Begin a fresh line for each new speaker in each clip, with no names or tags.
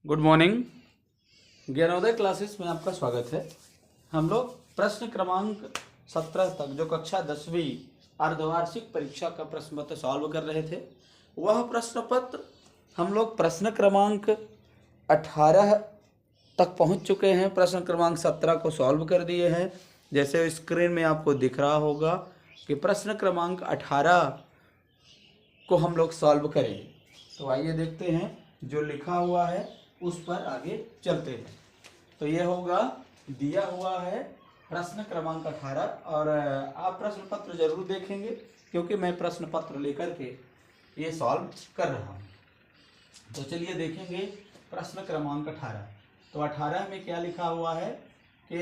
Good morning. Gyanodaya classes में आपका स्वागत है। हम लोग प्रश्न क्रमांक 17 तक जो कक्षा 10वीं अर्धवार्षिक परीक्षा का प्रश्न पत्र सॉल्व कर रहे थे, वह प्रश्न पत्र हम लोग प्रश्न क्रमांक 18 तक पहुंच चुके हैं। प्रश्न क्रमांक 17 को सॉल्व कर दिए हैं। जैसे स्क्रीन में आपको दिख रहा होगा कि प्रश्न क्रमांक 18 को हम लोग सॉल्व करेंगे। तो आइए देखते हैं, जो लिखा हुआ है उस पर आगे चलते हैं। तो ये होगा, दिया हुआ है प्रश्न क्रमांक 18 और आप प्रश्न पत्र जरूर देखेंगे क्योंकि मैं प्रश्न पत्र लेकर के ये सॉल्व कर रहा हूँ। तो चलिए देखेंगे प्रश्न क्रमांक 18। तो 18 में क्या लिखा हुआ है कि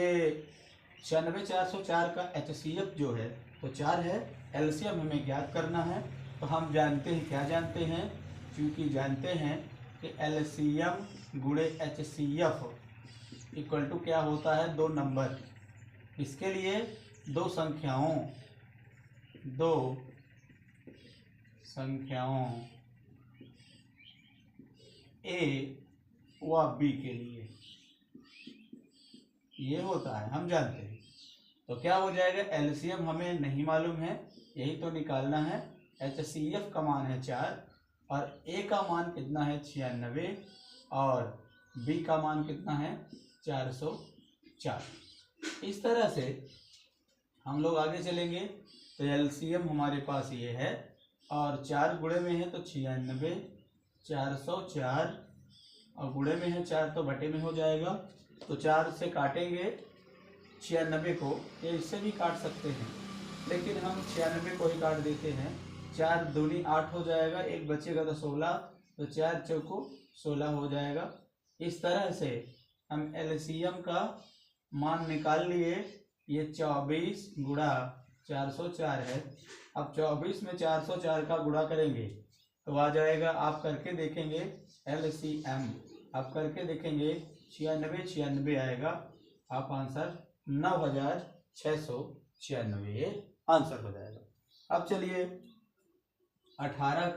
96404 का HCF जो है तो 4 है, LCM हमें ज्ञात करना है। तो हम जानते हैं, क्या जानते हैं, क्योंकि जानते हैं कि LCM गुणे HCF इक्वल टू क्या होता है, 2 नंबर। इसके लिए दो संख्याओं A व B के लिए ये होता है, हम जानते हैं। तो क्या हो जाएगा, LCM हमें नहीं मालूम है, यही तो निकालना है। HCF का मान है 4 और A का मान कितना है, 96 और B का मान कितना है, 404। इस तरह से हम लोग आगे चलेंगे। तो LCM हमारे पास ये है और 4 गुणे में है तो 96, 404 और गुणे में है 4 तो बटे में हो जाएगा। तो 4 से काटेंगे 96 को, ये इससे भी काट सकते हैं लेकिन हम 96 को ही काट देते हैं। 4 दूनी 8 हो जाएगा, एक बचेगा तो 16, तो 4 चौको 16 हो जाएगा। इस तरह से हम LCM का मान निकाल लिए। ये 24 गुणा 404 है। अब 24 में 404 का गुणा करेंगे तो आ जाएगा, आप करके देखेंगे LCM, आप करके देखेंगे 96 आएगा। आप आंसर 9696 ये आंसर हो जाएगा। अब चलिए 18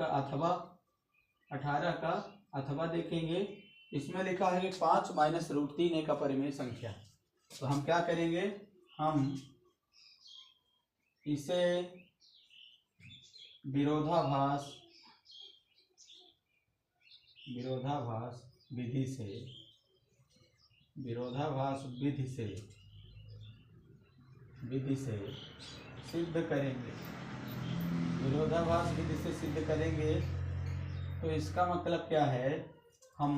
का अथवा देखेंगे। इसमें लिखा है कि 5 माइनस रूट 3 एक अपरिमेय संख्या। तो हम क्या करेंगे, हम इसे विरोधाभास विधि से सिद्ध करेंगे। विरोधाभास विधि से सिद्ध करेंगे तो इसका मतलब क्या है, हम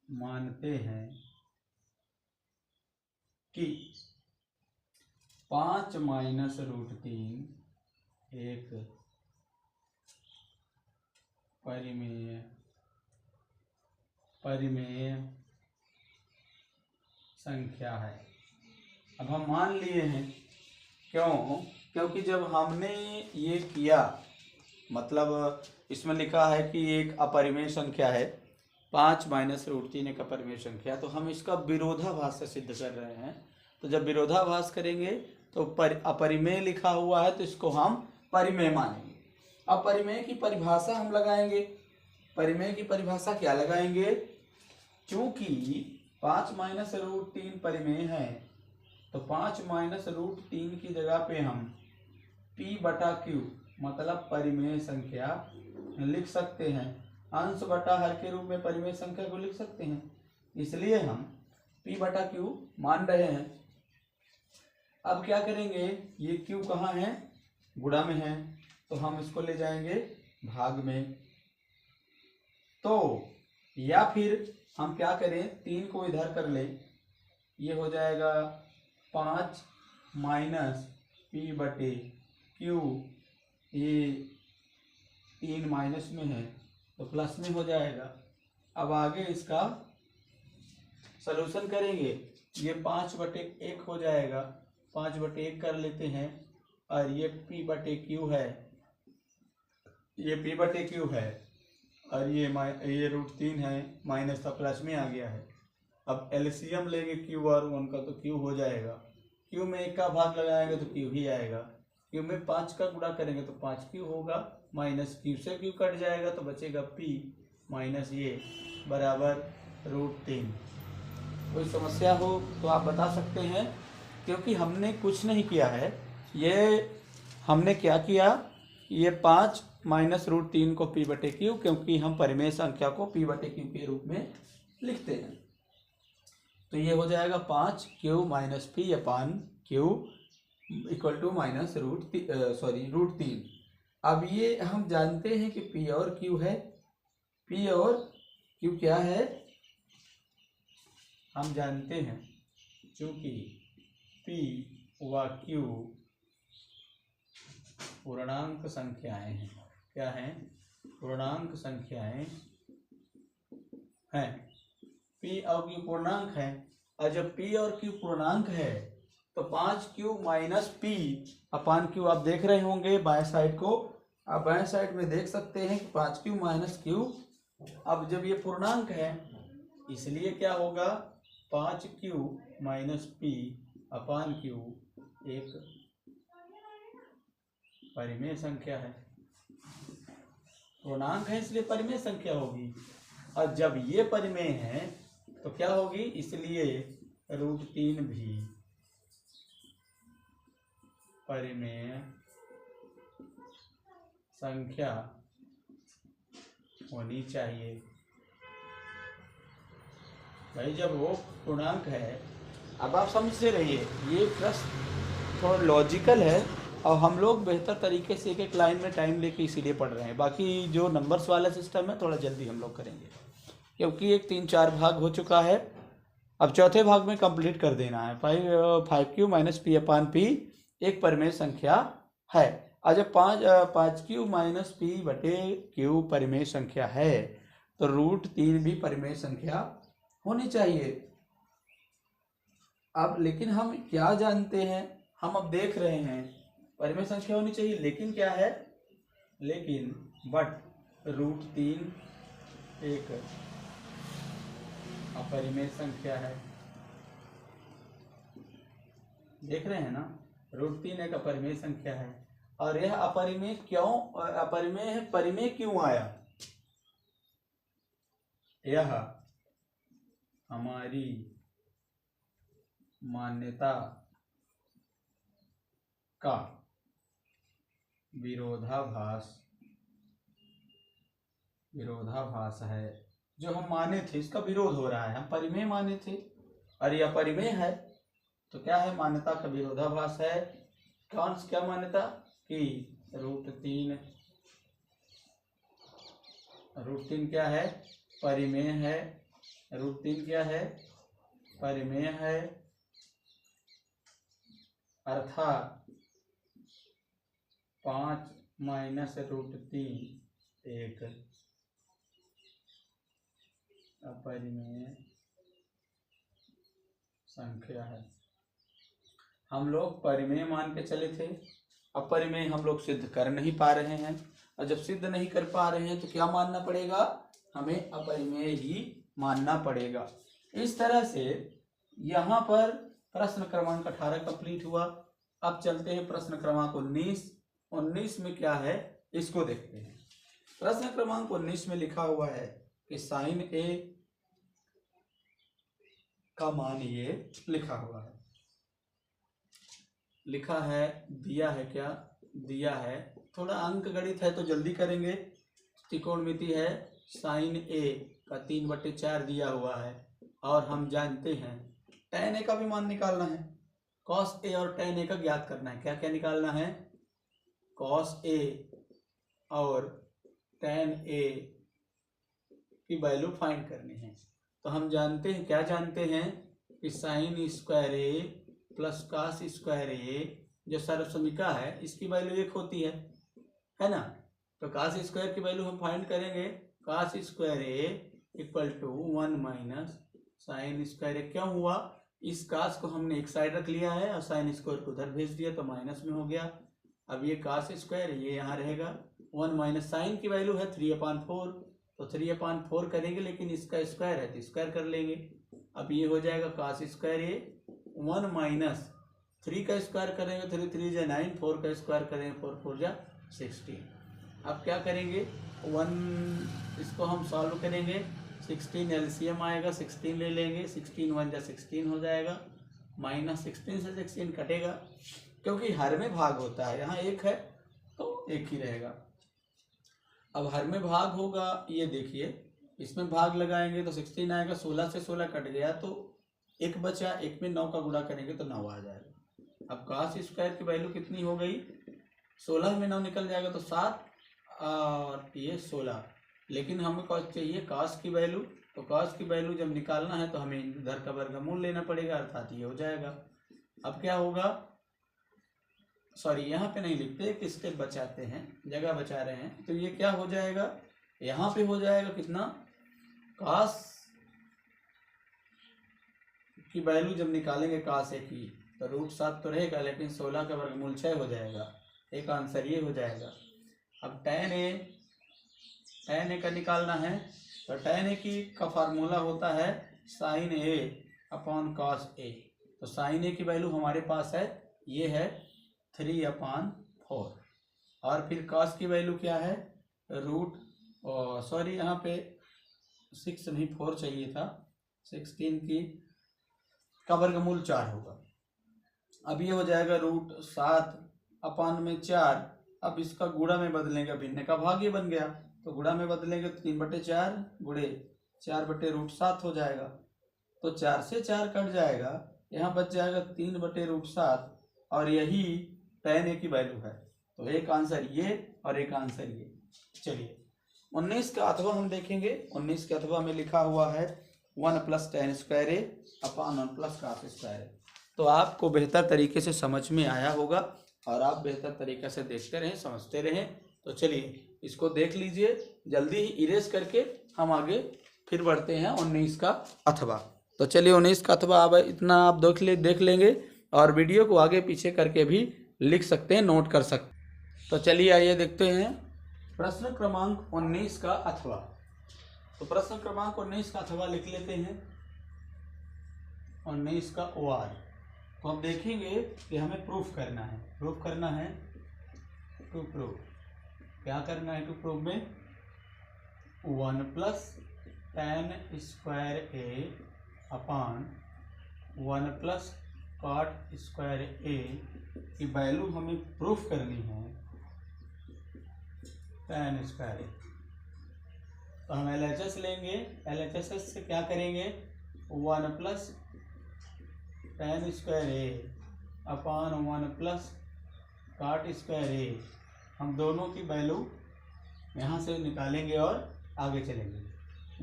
मानते हैं कि 5 माइनस रूट 3 एक परिमेय संख्या है। अब हम मान लिए हैं, क्योंकि जब हमने ये किया, मतलब इसमें लिखा है कि एक अपरिमेय संख्या है, 5 माइनस रूट 3 एक अपरिमेय संख्या, तो हम इसका विरोधाभास से सिद्ध कर रहे हैं। तो जब विरोधाभास करेंगे तो अपरिमेय लिखा हुआ है तो इसको हम परिमेय मानेंगे। अपरिमेय की परिभाषा हम लगाएंगे। परिमेय की परिभाषा क्या लगाएंगे, चूंकि 5 माइनस रूट 3 परिमेय है तो 5 माइनस रूट 3 की जगह पे हम P/Q मतलब परिमेय संख्या लिख सकते हैं। अंश बटा हर के रूप में परिमेय संख्या को लिख सकते हैं, इसलिए हम P/Q मान रहे हैं। अब क्या करेंगे, ये Q कहाँ है, गुणा में है, तो हम इसको ले जाएंगे भाग में। तो या फिर हम क्या करें, 3 को इधर कर ले, ये हो जाएगा 5 माइनस P/Q, ये 3 माइनस में है तो प्लस में हो जाएगा। अब आगे इसका सलूशन करेंगे, ये 5/1 हो जाएगा, 5/1 कर लेते हैं और ये P/Q है, ये P/Q है और ये रूट 3 है, माइनस का प्लस में आ गया है। अब LCM लेंगे Q और 1 का तो Q हो जाएगा, Q में 1 का भाग लगाएंगे तो Q ही आएगा, Q में 5 का गुणा करेंगे तो 5Q होगा माइनस क्यू से क्यू कट जाएगा तो बचेगा p माइनस ये बराबर √3। कोई समस्या हो तो आप बता सकते हैं, क्योंकि हमने कुछ नहीं किया है। ये हमने क्या किया, ये 5 माइनस √3 को p/q, क्योंकि हम परिमेय संख्या को p/q के रूप में लिखते हैं। तो ये हो जाएगा 5q माइनस p अपान q इक्वल टू माइनस √3। अब ये हम जानते हैं कि p और q है। p और q क्या है हम जानते हैं, चूंकि p व q पूर्णांक संख्याएं हैं। क्या हैं? पूर्णांक संख्याएं हैं। p और q पूर्णांक है, और जब p और q पूर्णांक है तो 5q माइनस p अपान q आप देख रहे होंगे बाएं साइड को। आप बाएं साइड में देख सकते हैं कि 5q माइनस q। अब जब ये पूर्णांक है इसलिए क्या होगा, 5q माइनस p अपान q एक परिमेय संख्या है। पूर्णांक है इसलिए परिमेय संख्या होगी, और जब ये परिमेय है तो क्या होगी, इसलिए √3 भी परिमेय संख्या होनी चाहिए। भाई जब वो पूर्णांक है, अब आप समझ से रहिए, ये प्रश्न थोड़ा लॉजिकल है और हम लोग बेहतर तरीके से एक एक लाइन में टाइम लेके इसीलिए पढ़ रहे हैं। बाकी जो नंबर्स वाला सिस्टम है थोड़ा जल्दी हम लोग करेंगे, क्योंकि एक 3-4 भाग हो चुका है। अब चौथे भाग में कंप्लीट कर देना है। 5q माइनस p अपान p एक परिमेय संख्या है। और जब 5q माइनस p/q परिमेय संख्या है तो √3 भी परिमेय संख्या होनी चाहिए। अब लेकिन हम क्या जानते हैं, हम अब देख रहे हैं परिमेय संख्या होनी चाहिए, लेकिन क्या है, लेकिन बट √3 एक अपरिमेय संख्या है। देख रहे हैं ना, √3 एक अपरिमेय संख्या है। और यह अपरिमेय क्यों अपरिमेय है, परिमेय क्यों आया, यह हमारी मान्यता का विरोधाभास है। जो हम माने थे इसका विरोध हो रहा है। हम परिमेय माने थे और यह अपरिमेय है, तो क्या है, मान्यता का विरोधाभास है। क्या मान्यता कि √3 क्या है, परिमेय है। √3 क्या है, परिमेय है, अर्थात 5 माइनस √3 एक अपरिमेय संख्या है। हम लोग परिमेय मान के चले थे, अपरिमेय हम लोग सिद्ध कर नहीं पा रहे हैं, और जब सिद्ध नहीं कर पा रहे हैं तो क्या मानना पड़ेगा, हमें अपरिमेय ही मानना पड़ेगा। इस तरह से यहाँ पर प्रश्न क्रमांक 18 कंप्लीट हुआ। अब चलते हैं प्रश्न क्रमांक 19 में क्या है इसको देखते हैं। प्रश्न क्रमांक 19 में लिखा हुआ है कि साइन ए का मान ये लिखा हुआ है, लिखा है, दिया है, क्या दिया है, थोड़ा अंक गणित है तो जल्दी करेंगे। त्रिकोणमिति है, साइन ए का 3/4 दिया हुआ है, और हम जानते हैं tan ए का भी मान निकालना है, cos ए और tan ए का ज्ञात करना है। क्या क्या निकालना है, cos ए और tan ए की वैल्यू फाइंड करनी है। तो हम जानते हैं, क्या जानते हैं कि साइन स्क्वायर ए प्लस कास स्क्वायर ए जो सर्वसमीका है इसकी वैल्यू 1 होती है ना। तो कास स्क्वायर की वैल्यू हम फाइंड करेंगे, cos square a equal to 1 minus sine square a. क्यों हुआ, इस कास को हमने एक साइड रख लिया है और साइन स्क्वायर को उधर भेज दिया तो माइनस में हो गया। अब ये कास स्क्वायर ये यहाँ रहेगा, 1 माइनस साइन की वैल्यू है 3/4, तो 3/4 करेंगे, लेकिन इसका स्क्वायर है तो स्क्वायर कर लेंगे। अब ये हो जाएगा कास स्क्वायर ए, 1 माइनस 3 का स्क्वायर करेंगे 3 3 जा 9, 4 का स्क्वायर करेंगे 4 4 जा 16। अब क्या करेंगे, 1 इसको हम सॉल्व करेंगे, 16 एलसीएम आएगा, 16 ले लेंगे, 16 1 जा 16 हो जाएगा, -16 से 16 कटेगा, क्योंकि हर में भाग होता है, यहाँ एक है तो एक ही रहेगा। अब हर में भाग होगा, ये देखिए इसमें भाग लगाएंगे तो 16 आएगा, 16 से 16 कट गया तो एक बचा, एक में 9 का गुणा करेंगे तो 9 आ जाएगा। अब cos स्क्वायर की वैल्यू कितनी हो गई, 16 में 9 निकल जाएगा तो 7 और ये 16, लेकिन हमें cos चाहिए cos की वैल्यू, तो cos की वैल्यू जब निकालना है तो हमें इधर का वर्गमूल लेना पड़ेगा, अर्थात ये हो जाएगा। अब क्या होगा, सॉरी यहाँ पे नहीं लिखते, एक स्टेप बचाते हैं, जगह बचा रहे हैं, तो ये क्या हो जाएगा, यहाँ पे हो जाएगा कितना, cos की वैल्यू जब निकालेंगे cos की तो √7 तो रहेगा, लेकिन 16 का वर्गमूल 6 हो जाएगा, एक आंसर ये हो जाएगा। अब tan a का निकालना है, तो tan a का फार्मूला होता है sin a upon cos a, तो sin a की वैल्यू हमारे पास है, ये है 3/4, और फिर cos की वैल्यू क्या है, सॉरी यहाँ पे 6 नहीं 4 चाहिए था, 16 का वर्गमूल 4 होगा। अब ये हो जाएगा √7/4, अब इसका गुणा में बदलेंगे, भिन्न का भाग ये बन गया, तो गुणा में बदलेंगे तो 3/4 गुणे 4/√7 हो जाएगा, तो 4 से 4 कट जाएगा, यहाँ बच जाएगा 3/√7, और यही tan a की वैल्यू है, तो एक आंसर ये और एक आंसर ये। चलिए 19 का अथवा हम देखेंगे, 19 के अथवा में लिखा हुआ है 1 + tan square a upon 1 + cos square a, तो आपको बेहतर तरीके से समझ में आया होगा और आप बेहतर तरीके से देखते रहें, समझते रहें। तो चलिए इसको देख लीजिए, जल्दी ही इरेज करके हम आगे फिर बढ़ते हैं 19 का अथवा। तो चलिए 19 का अथवा अब इतना आप देख लेंगे, और वीडियो को आगे पीछे करके भी लिख सकते हैं, नोट कर सकते हैं। तो चलिए आइए देखते हैं प्रश्न क्रमांक 19 का अथवा। तो प्रश्न क्रमांक 19 का अथवा लिख लेते हैं, 19 का OR। तो हम देखेंगे कि हमें प्रूफ करना है, टू प्रूफ क्या करना है, टू प्रूफ में 1 + tan square a upon 1 + cot square a की वैल्यू हमें प्रूफ करनी है, tan स्क्वायर a। तो हम LHS लेंगे, LHS से क्या करेंगे, 1 + tan square a upon 1 + cot square a, हम दोनों की वैल्यू यहाँ से निकालेंगे और आगे चलेंगे।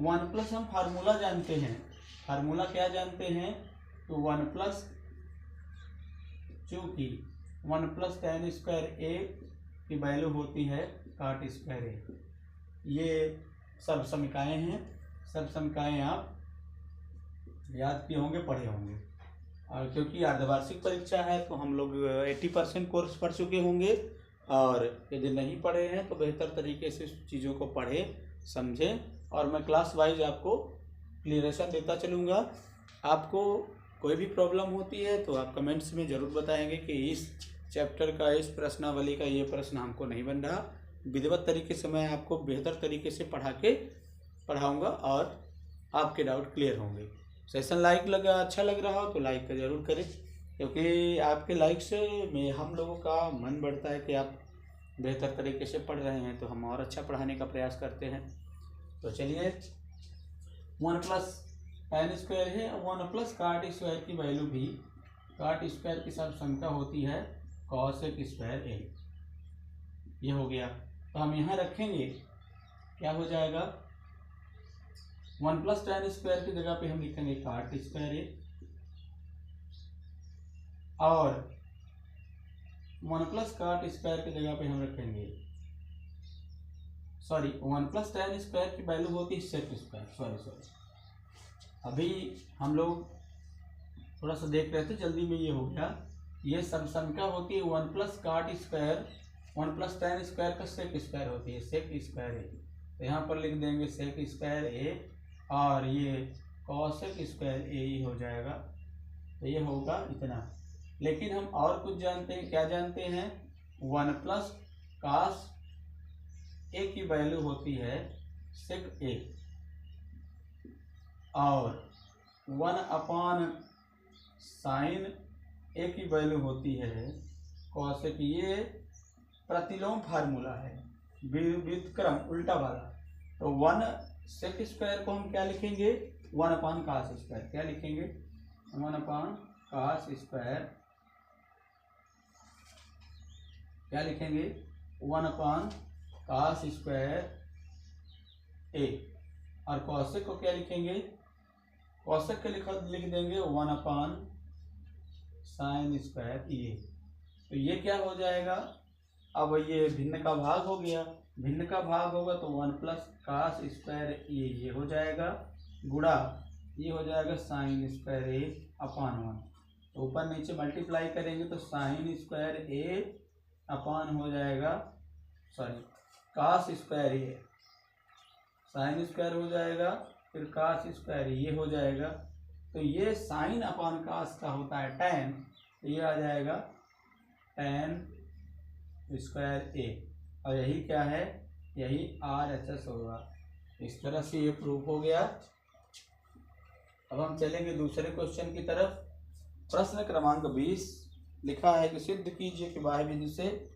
1+ हम फार्मूला जानते हैं, फार्मूला क्या जानते हैं, तो 1+ चूँकि 1 + tan स्क्वायर a की वैल्यू होती है cot स्क्वायर a, ये सब समीकरण हैं, सब समीकरण आप याद किए होंगे, पढ़े होंगे, और क्योंकि अर्धवार्षिक परीक्षा है तो हम लोग 80% कोर्स पढ़ चुके होंगे, और यदि नहीं पढ़े हैं तो बेहतर तरीके से चीज़ों को पढ़ें, समझें, और मैं क्लास वाइज आपको क्लियरेशन देता चलूँगा। आपको कोई भी प्रॉब्लम होती है तो आप कमेंट्स में ज़रूर बताएंगे कि इस चैप्टर का, इस प्रश्नावली का ये प्रश्न हमको नहीं बन रहा, विधिवत तरीके से मैं आपको बेहतर तरीके से पढ़ाऊँगा और आपके डाउट क्लियर होंगे। सेशन अच्छा लग रहा हो तो लाइक का ज़रूर करें, क्योंकि आपके लाइक से में हम लोगों का मन बढ़ता है कि आप बेहतर तरीके से पढ़ रहे हैं, तो हम और अच्छा पढ़ाने का प्रयास करते हैं। तो चलिए 1 + tan स्क्वायर है, 1 + cot स्क्वायर की वैल्यू भी, cot स्क्वायर की सब संख्या होती है cos स्क्वायर a, ये हो गया। तो हम यहाँ रखेंगे, क्या हो जाएगा, 1 + tan स्क्वायर की जगह पे हम लिखेंगे cot स्क्वायर a, और 1 + cot स्क्वायर की जगह पे हम रखेंगे, सॉरी 1 + tan स्क्वायर की वैल्यू होती है sec स्क्वायर, सॉरी अभी हम लोग थोड़ा सा देख रहे थे, जल्दी में ये हो गया, ये सब संख्या होती है 1 + cot स्क्वायर, 1 + tan स्क्वायर का sec स्क्वायर होती है, sec स्क्वायर a, तो यहाँ पर लिख देंगे sec स्क्वायर a, और ये cosec स्क्वायर a ही हो जाएगा, तो ये होगा इतना। लेकिन हम और कुछ जानते हैं, क्या जानते हैं, 1 + cos ए की वैल्यू होती है सेक ए और 1/sin ए की वैल्यू होती है कॉसेक। ये प्रतिलोम फार्मूला है, व्युत्क्रम उल्टा वाला। तो 1 सेक स्क्वायर को हम क्या लिखेंगे, 1/cos स्क्वायर। क्या लिखेंगे, 1/cos स्क्वायर। क्या लिखेंगे, 1/cos स्क्वायर ए। और कॉसेक को क्या लिखेंगे, कॉसेक के लिख देंगे 1/sin स्क्वायर ए। तो ये क्या हो जाएगा, अब ये भिन्न का भाग हो गया, भिन्न का भाग होगा तो 1+cos स्क्वायर ये हो जाएगा, गुणा ये हो जाएगा sin स्क्वायर ए अपान 1। तो ऊपर नीचे मल्टीप्लाई करेंगे तो sin स्क्वायर ए अपान हो जाएगा, सॉरी cos स्क्वायर ए, sin स्क्वायर हो जाएगा, फिर cos स्क्वायर ये हो जाएगा। तो ये sin अपान cos का होता है tan, तो ये आ जाएगा tan स्क्वायर ए। और यही क्या है, यही RHS होगा। इस तरह से ये प्रूफ हो गया। अब हम चलेंगे दूसरे क्वेश्चन की तरफ। प्रश्न क्रमांक 20 लिखा है कि सिद्ध कीजिए कि बाह्य बिंदु से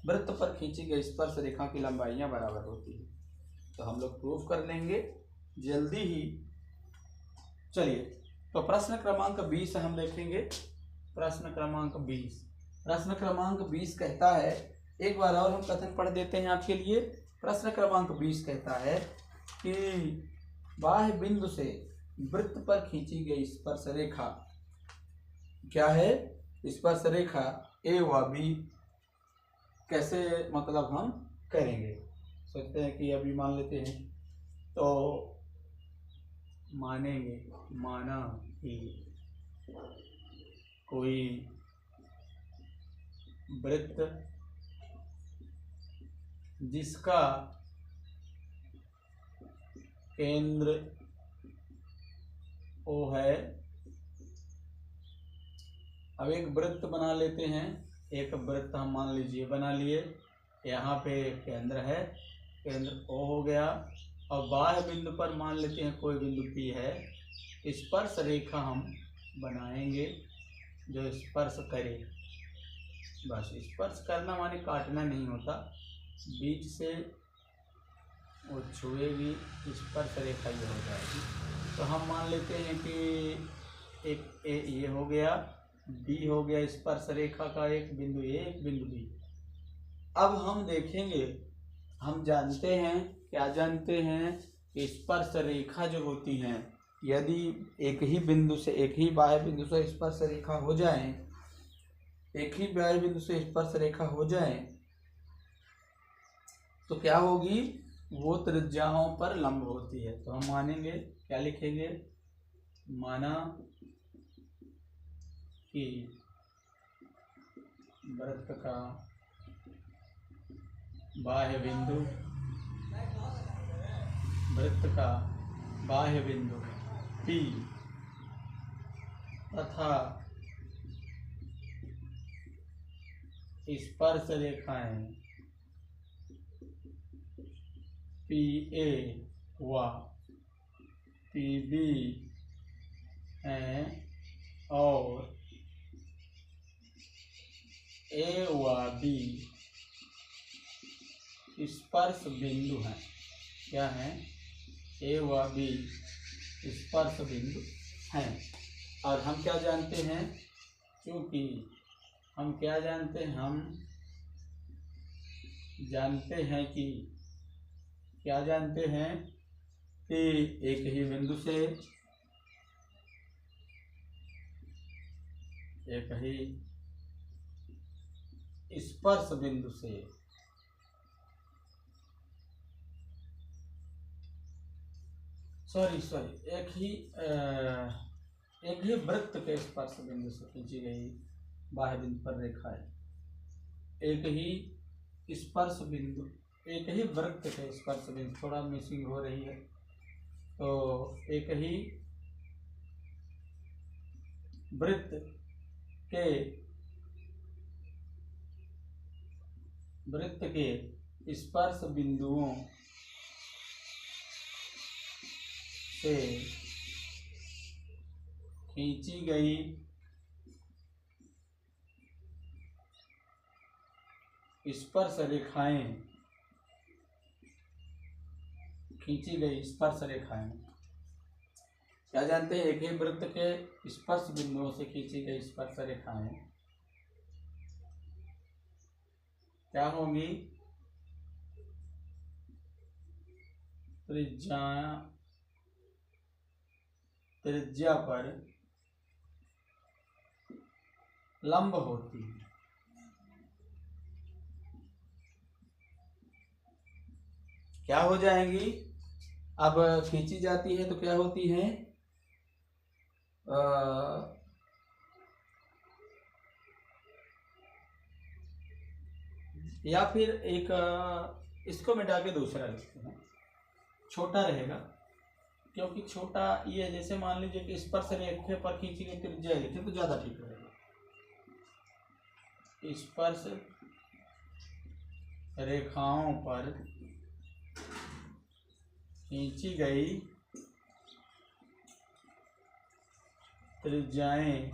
वृत्त पर खींची गई स्पर्श रेखा की लंबाइयां बराबर होती है। तो हम लोग प्रूफ कर लेंगे जल्दी ही। चलिए, तो प्रश्न क्रमांक 20 हम देखेंगे। प्रश्न क्रमांक 20 कहता है, एक बार और हम कथन पढ़ देते हैं आपके लिए। प्रश्न क्रमांक 20 कहता है कि बाह्य बिंदु से वृत्त पर खींची गई स्पर्श रेखा क्या है, स्पर्श रेखा ए व बी। कैसे मतलब हम करेंगे, सोचते हैं कि अभी मान लेते हैं। तो माना कि कोई वृत्त जिसका केंद्र O है। अब एक वृत्त बना लेते हैं, एक वृत्त हम मान लीजिए बना लिए। यहाँ पे केंद्र है, केंद्र O हो गया। और बाह्य बिंदु पर मान लेते हैं कोई बिंदु P है। स्पर्श रेखा हम बनाएंगे जो स्पर्श करे। बस स्पर्श करना माने काटना नहीं होता, बीच से वो छुएगी, स्पर्श रेखा ये हो जाएगी। तो हम मान लेते हैं कि एक ए ये हो गया, बी हो गया स्पर्श रेखा का एक बिंदु ए, एक बिंदु बी। अब हम देखेंगे, हम जानते हैं, क्या जानते हैं कि स्पर्श रेखा जो होती हैं, यदि एक ही बिंदु से, एक ही बाह्य बिंदु से स्पर्श रेखा हो जाए, एक ही बाह्य बिंदु से स्पर्श रेखा हो जाए तो क्या होगी, वो त्रिज्याओं पर लंब होती है। तो हम मानेंगे, क्या लिखेंगे, माना कि वृत्त का बाह्य बिंदु, वृत्त का बाह्य बिंदु P तथा स्पर्श रेखाएं PA व PB हैं और A व B स्पर्श बिंदु हैं। क्या हैं, A व B स्पर्श बिंदु हैं। और हम क्या जानते हैं, क्योंकि हम क्या जानते हैं, हम जानते हैं कि, क्या जानते हैं कि एक ही बिंदु से, एक ही स्पर्श बिंदु से एक ही वृत्त के स्पर्श बिंदु से खींची गई बाह्य बिंदु पर रेखा है। एक ही स्पर्श बिंदु, एक ही वृत्त के स्पर्श बिंदु, थोड़ा मिसिंग हो रही है। तो एक ही वृत्त के स्पर्श बिंदुओं से खींची गई स्पर्श रेखाएं, खींची गई स्पर्श रेखाएं। क्या जानते हैं? एक ही वृत्त के स्पर्श बिंदुओं से खींची गई स्पर्श रेखाएं क्या होंगी? त्रिज्या पर लंब होती है। क्या हो जाएंगी? अब खींची जाती है तो क्या होती है? या फिर एक इसको मिटा के दूसरा लिखते हैं, छोटा रहेगा, क्योंकि छोटा ये जैसे मान लीजिए कि स्पर्श रेखा पर खींची गई त्रिज्या लिखे तो ज्यादा ठीक रहेगा। स्पर्श रेखाओं पर खींची गई त्रिज्याएं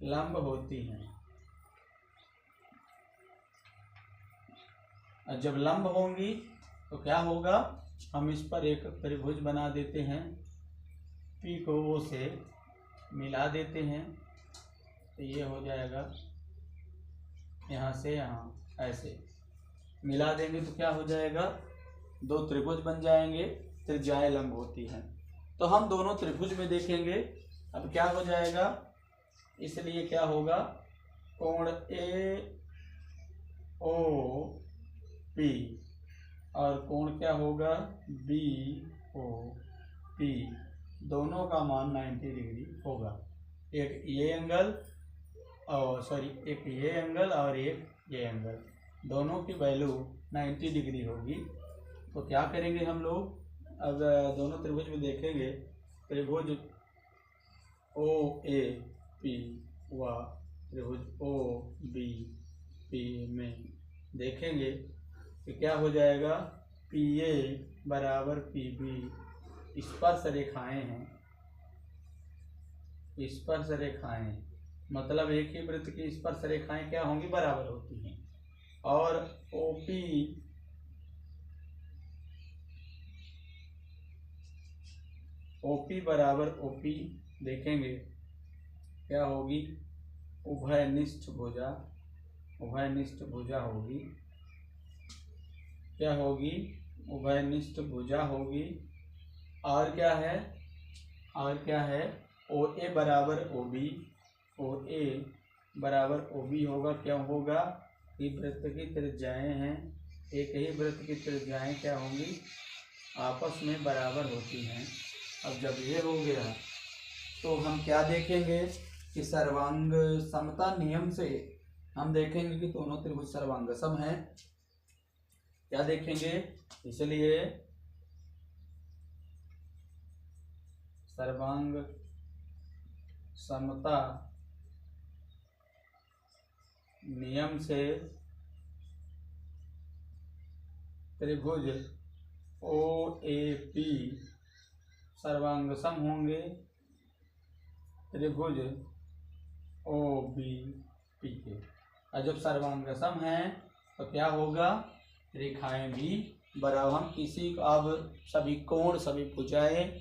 लंब होती हैं। और जब लंब होंगी तो क्या होगा? हम इस पर एक त्रिभुज बना देते हैं, पी को ओ से मिला देते हैं, तो ये हो जाएगा यहाँ से यहाँ ऐसे मिला देंगे तो क्या हो जाएगा? दो त्रिभुज बन जाएंगे, त्रिज्याएं लंब होती हैं। तो हम दोनों त्रिभुज में देखेंगे अब क्या हो जाएगा। इसलिए क्या होगा? कोण ए ओ पी और कोण क्या होगा? बी ओ पी, दोनों का मान 90 डिग्री होगा। एक ये एंगल और एक ये एंगल और एक ये एंगल, दोनों की वैल्यू 90 डिग्री होगी। तो क्या करेंगे हम लोग? अब दोनों त्रिभुज में देखेंगे, त्रिभुज ओ ए पी व त्रिभुज ओ बी पी में देखेंगे कि क्या हो जाएगा? पी ए बराबर पी बी स्पर्श रेखाएं हैं। स्पर्श रेखाएं मतलब एक ही वृत्त की स्पर्श रेखाएं क्या होंगी? बराबर होती हैं। और ओपी बराबर ओपी देखेंगे क्या होगी? उभयनिष्ठ भुजा होगी। क्या होगी? उभयनिष्ठ भुजा होगी। और क्या है? ओ ए बराबर ओ बी, ओ ए बराबर ओ बी होगा। क्यों होगा? कि वृत्त की त्रिज्याएं हैं, एक ही वृत्त की त्रिज्याएं क्या होंगी? आपस में बराबर होती हैं। अब जब ये हो गया तो हम क्या देखेंगे कि सर्वांग समता नियम से हम देखेंगे कि दोनों त्रिभुज सर्वांग सम हैं। क्या देखेंगे? इसलिए सर्वांग समता नियम से त्रिभुज ओ ए पी सर्वांग सम होंगे, त्रिभुज ओ बी पी के। और जब सर्वांग सम है तो क्या होगा? रेखाएं भी बराबर। हम किसी अब सभी कोण, सभी भुजाएं,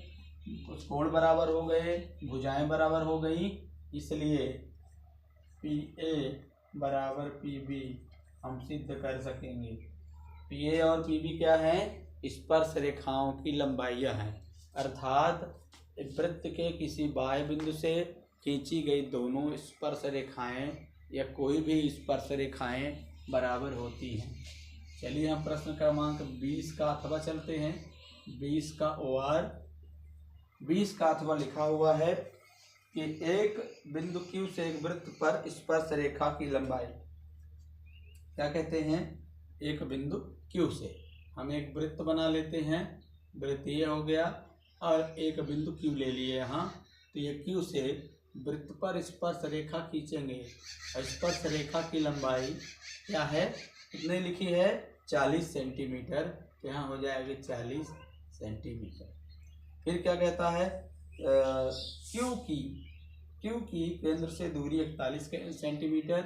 कुछ कोण बराबर हो गए, भुजाएं बराबर हो गई, इसलिए पी ए बराबर पी बी हम सिद्ध कर सकेंगे। पी ए और पी बी क्या है? स्पर्श रेखाओं की लंबाइयाँ हैं, अर्थात वृत्त के किसी बाह्य बिंदु से खींची गई दोनों स्पर्श रेखाएं या कोई भी स्पर्श रेखाएं बराबर होती हैं। चलिए हम प्रश्न क्रमांक 20 का अथवा चलते हैं। 20 का OR 20 का अथवा लिखा हुआ है कि एक बिंदु Q से एक वृत्त पर स्पर्श रेखा की लंबाई। क्या कहते हैं? एक बिंदु Q से हम एक वृत्त बना लेते हैं, वृत्त ये हो गया, और एक बिंदु Q ले लिए यहाँ, तो ये Q से वृत्त पर स्पर्श रेखा खींचेंगे। स्पर्श रेखा की लंबाई क्या है, कितनी लिखी है, 40 सेंटीमीटर। तो यहाँ हो जाएगी 40 सेंटीमीटर। फिर क्या कहता है, क्यू की केंद्र से दूरी 41 सेंटीमीटर।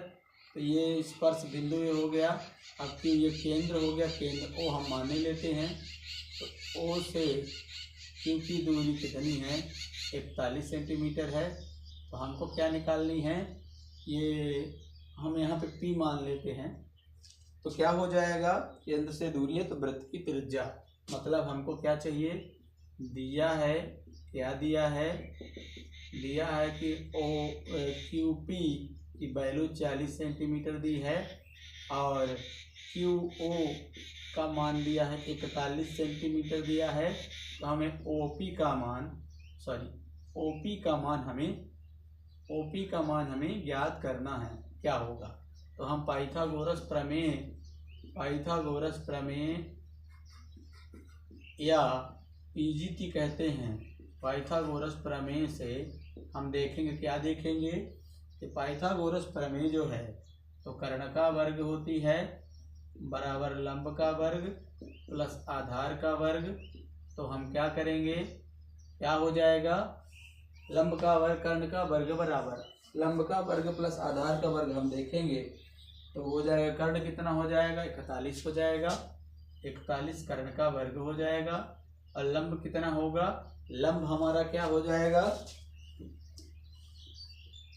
तो ये स्पर्श बिंदु ये हो गया। अब क्यू ये केंद्र हो गया, केंद्र ओ हम माने लेते हैं। तो ओ से क्यू की दूरी कितनी है, 41 सेंटीमीटर है। तो हमको क्या निकालनी है, ये हम यहाँ पे पी मान लेते हैं। तो क्या हो जाएगा, केंद्र से दूरी है तो वृत्त की त्रिज्या, मतलब हमको क्या चाहिए, दिया है, क्या दिया है, दिया है कि ओ क्यू पी की वैल्यू 40 सेंटीमीटर दी है और क्यू ओ का मान दिया है 41 सेंटीमीटर दिया है। तो हमें ओपी का मान हमें ज्ञात करना है, क्या होगा। तो हम पाइथागोरस प्रमेय या पीजीटी कहते हैं। पाइथागोरस प्रमेय से हम देखेंगे, क्या देखेंगे कि पाइथागोरस प्रमेय जो है तो कर्ण का वर्ग होती है बराबर लंब का वर्ग प्लस आधार का वर्ग। तो हम क्या करेंगे, क्या हो जाएगा, लंब का वर्ग कर्ण का वर्ग बराबर लंब का वर्ग प्लस आधार का वर्ग हम देखेंगे। तो हो जाएगा, कर्ण कितना हो जाएगा, 41 हो जाएगा, 41 कर्ण का वर्ग हो जाएगा। और लंब कितना होगा, लंब हमारा क्या हो जाएगा,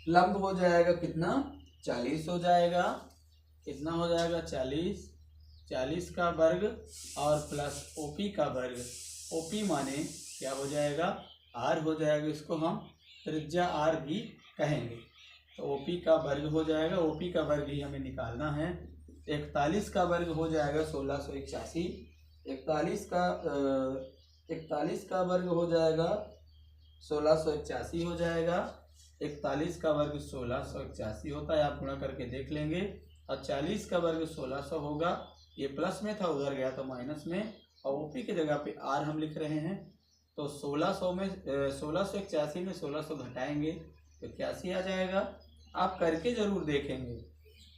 लंब हो जाएगा कितना, 40 हो जाएगा। कितना हो जाएगा, 40 का वर्ग और प्लस ओपी का वर्ग। ओपी माने क्या हो जाएगा, आर हो जाएगा, इसको हम त्रिज्या आर भी कहेंगे। तो ओपी का वर्ग हो जाएगा, ओपी का वर्ग ही हमें निकालना है। 41 का वर्ग हो जाएगा 1681, 41 का वर्ग हो जाएगा 1681 हो जाएगा। 41 का वर्ग 1681 होता है, आप गुणा करके देख लेंगे। और 40 का वर्ग 1600 होगा, ये प्लस में था उधर गया तो माइनस में, और ओपी की जगह पे आर हम लिख रहे हैं। तो 1681 में 1600 घटाएंगे तो 81 आ जाएगा। आप करके जरूर देखेंगे।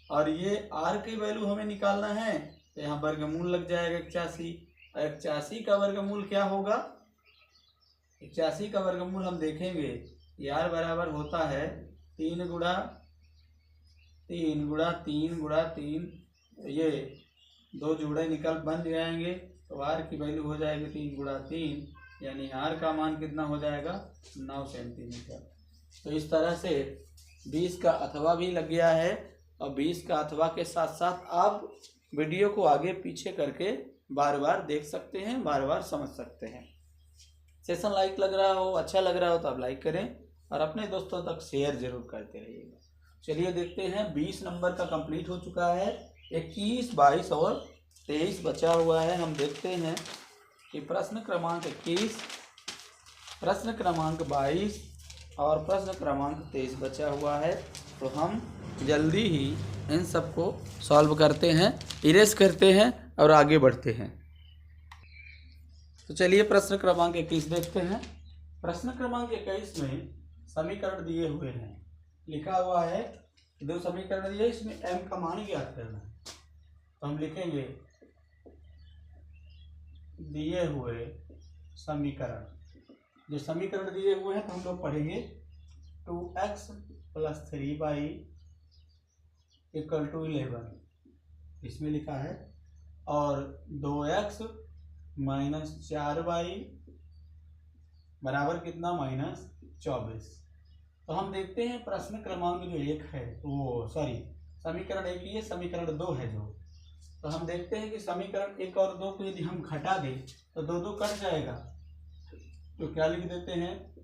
और ये आर की वैल्यू हमें निकालना है, तो यहाँ वर्गमूल लग जाएगा 81। 81 का वर्गमूल क्या होगा, 81 का वर्गमूल हम देखेंगे, यार बराबर होता है 3 गुणा 3, ये दो जोड़े निकल बन जाएंगे। तो आर की वैल्यू हो जाएगी 3 गुणा 3, यानी आर का मान कितना हो जाएगा, 9 सेंटीमीटर। तो इस तरह से 20 का अथवा भी लग गया है। और 20 का अथवा के साथ साथ आप वीडियो को आगे पीछे करके बार बार देख सकते हैं, बार बार समझ सकते हैं। सेशन लाइक लग रहा हो, अच्छा लग रहा हो तो आप लाइक करें और अपने दोस्तों तक शेयर जरूर करते रहिएगा। चलिए देखते हैं, 20 नंबर का कंप्लीट हो चुका है, 21, 22 और 23 बचा हुआ है। हम देखते हैं कि प्रश्न क्रमांक 21, प्रश्न क्रमांक 22 और प्रश्न क्रमांक 23 बचा हुआ है। तो हम जल्दी ही इन सबको सॉल्व करते हैं, इरेज करते हैं और आगे बढ़ते हैं। तो चलिए प्रश्न क्रमांक 21 देखते हैं। प्रश्न क्रमांक 21 में समीकरण दिए हुए हैं, लिखा हुआ है 2 समीकरण दिए, इसमें m का मान ज्ञात करना है। तो हम लिखेंगे दिए हुए समीकरण, जो समीकरण दिए हुए हैं तो हम लोग पढ़ेंगे 2x + 3y = 11, इसमें लिखा है, और 2x - 4y बराबर कितना, -24। तो हम देखते हैं प्रश्न क्रमांक जो 1 है, वो समीकरण 1 ही है, समीकरण 2 है जो। तो हम देखते हैं कि समीकरण 1 और 2 को यदि हम घटा दें तो 2 कट जाएगा। तो क्या लिख देते हैं,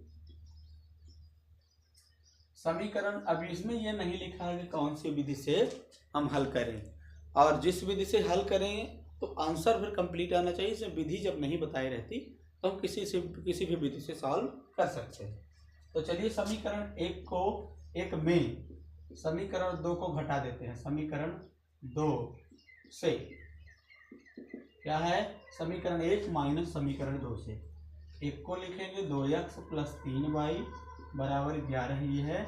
समीकरण, अब इसमें यह नहीं लिखा है कि कौन सी विधि से हम हल करें, और जिस विधि से हल करें तो आंसर फिर कंप्लीट आना चाहिए। इसमें विधि जब नहीं बताई रहती तो हम किसी भी विधि से सॉल्व कर सकते हैं। तो चलिए समीकरण 1 को 1 में समीकरण 2 को घटा देते हैं। समीकरण 2 से क्या है, समीकरण 1 माइनस समीकरण 2 से 1 को लिखेंगे 2x + 3y बराबर 11 ये है।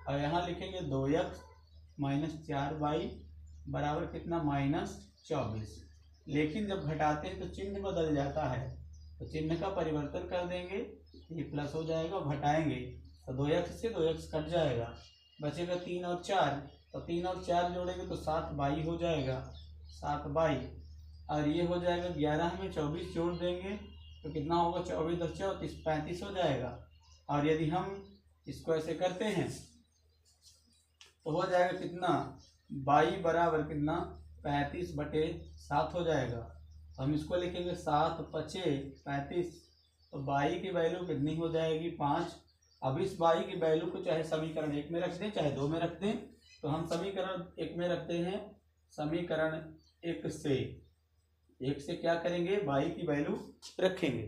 और यहाँ लिखेंगे 2x माइनस 4y बराबर कितना, -24। लेकिन जब घटाते हैं तो चिन्ह बदल जाता है, तो चिन्ह का परिवर्तन कर देंगे, ये प्लस हो जाएगा। घटाएंगे तो 2x से 2x कट जाएगा, बचेगा 3 और 4, तो 3 और 4 जोड़ेंगे तो 7y हो जाएगा, 7y। और ये हो जाएगा 11 में 24 जोड़ देंगे तो कितना होगा, 24 और 34 35 हो जाएगा। और यदि हम इसको ऐसे करते हैं तो हो जाएगा कितना, y बराबर कितना, 35/7 हो जाएगा। तो हम इसको लिखेंगे 7 पचे 35, तो y की वैल्यू कितनी हो जाएगी, 5। अब इस y की वैल्यू को चाहे समीकरण 1 में रख दें चाहे 2 में रख दें, तो हम समीकरण 1 में रखते हैं। समीकरण 1 से क्या करेंगे, y की वैल्यू रखेंगे।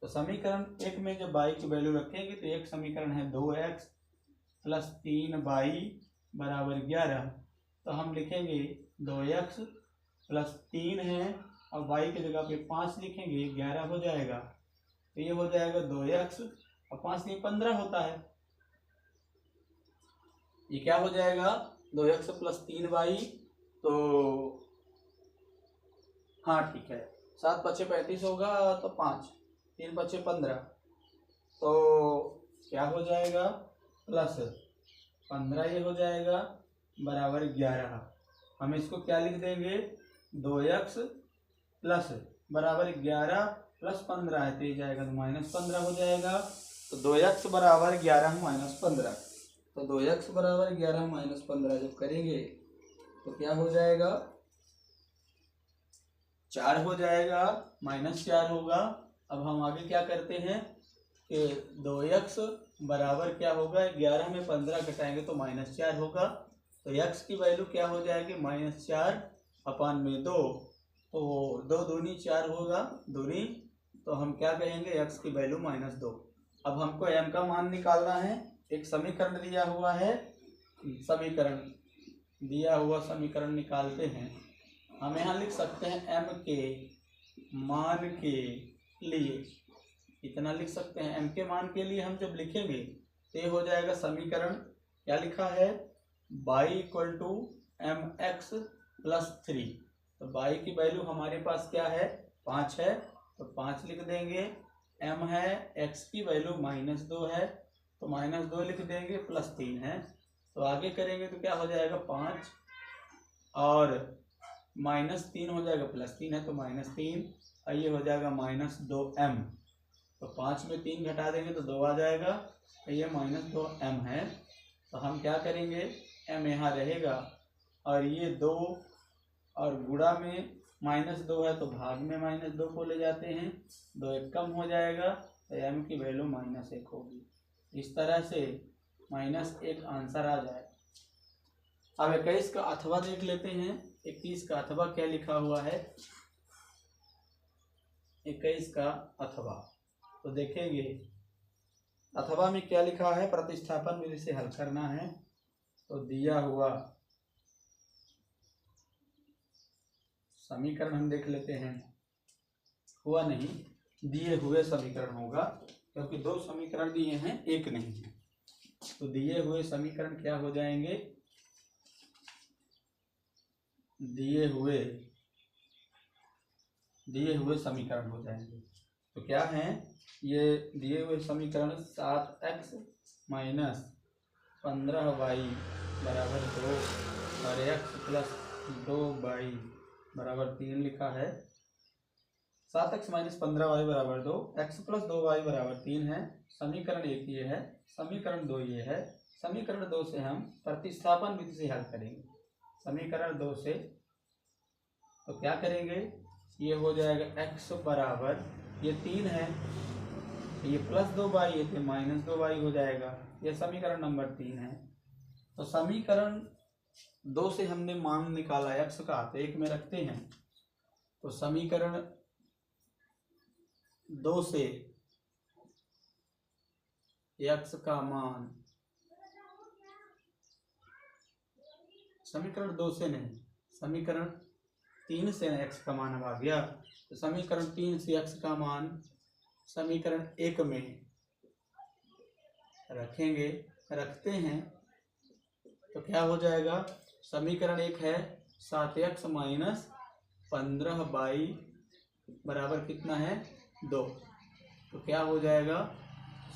तो समीकरण 1 में जब y की वैल्यू रखेंगे तो एक समीकरण है 2x प्लस 3y बराबर 11, तो हम लिखेंगे 2x प्लस 3 है और y की जगह पे 5 लिखेंगे, 11 हो जाएगा। तो ये हो जाएगा 2x और 5 नहीं 15 होता है, ये क्या हो जाएगा, 2x प्लस 3y। तो हाँ ठीक है, 7 पचे 35 होगा, तो 5 3 पचे 15, तो क्या हो जाएगा, प्लस 15 ये हो जाएगा बराबर 11। हम इसको क्या लिख देंगे, 2x प्लस बराबर 11 प्लस 15 है, तो ये जाएगा तो -15 हो जाएगा। तो 2x बराबर 11 -15, तो 2x बराबर 11 -15 जब करेंगे तो क्या हो जाएगा, 4 हो जाएगा, -4 होगा। अब हम आगे क्या करते हैं कि 2x बराबर क्या होगा, 11 में 15 घटाएंगे तो -4 होगा। तो x की वैल्यू क्या हो जाएगी, -4/2, तो 2 दूनी 4 होगा, दूनी, तो हम क्या कहेंगे, x की वैल्यू -2। अब हमको m का मान निकालना है। एक समीकरण दिया हुआ है, समीकरण निकालते हैं। हम यहाँ लिख सकते हैं m के मान के लिए, इतना लिख सकते हैं। m के मान के लिए हम जब लिखेंगे तो ये हो जाएगा समीकरण, क्या लिखा है, y = mx + 3। तो y की वैल्यू हमारे पास क्या है, 5 है, तो 5 लिख देंगे। m है, x की वैल्यू -2 है, तो -2 लिख देंगे, प्लस 3 है, तो आगे करेंगे तो क्या हो जाएगा, 5 और -3 हो जाएगा, +3 है तो -3, और ये हो जाएगा -2m। तो 5 में 3 घटा देंगे तो 2 आ जाएगा, तो ये -2m है। तो हम क्या करेंगे, m यहाँ रहेगा और ये 2 और गुणा में -2 है तो भाग में -2 को ले जाते हैं, 2 एक कम हो जाएगा, तो m की वैल्यू -1 होगी। इस तरह से -1 आंसर आ जाए। अब 21 का अथवा देख लेते हैं। 21 का अथवा क्या लिखा हुआ है, 21 का अथवा, तो देखेंगे अथवा में क्या लिखा है, प्रतिस्थापन विधि से हल करना है। तो दिया हुआ समीकरण हम देख लेते हैं, हुआ नहीं, दिए हुए समीकरण होगा, क्योंकि 2 समीकरण दिए हैं, एक नहीं है। तो दिए हुए समीकरण क्या हो जाएंगे, दिए हुए समीकरण हो जाएंगे। तो क्या है, ये दिए हुए समीकरण 7x - 15y बराबर 2 और x + 2y बराबर 3 लिखा है। 7x - 15y बराबर 2, x + 2y बराबर 3 है। समीकरण 1 ये है, समीकरण 2 ये है। समीकरण 2 से हम प्रतिस्थापन विधि से हल करेंगे। समीकरण 2 से तो क्या करेंगे, ये हो जाएगा x बराबर, ये 3 है, ये +2y, ये -2y हो जाएगा। ये समीकरण नंबर 3 है। तो समीकरण 2 से हमने मान निकाला x का, तो 1 में रखते हैं। तो समीकरण 2 से x का मान, समीकरण 2 से नहीं, समीकरण 3 से x का मान अब आ गया। तो समीकरण 3 से x का मान समीकरण 1 में रखते हैं तो क्या हो जाएगा। समीकरण एक है 7x माइनस 15y बराबर कितना है 2। तो क्या हो जाएगा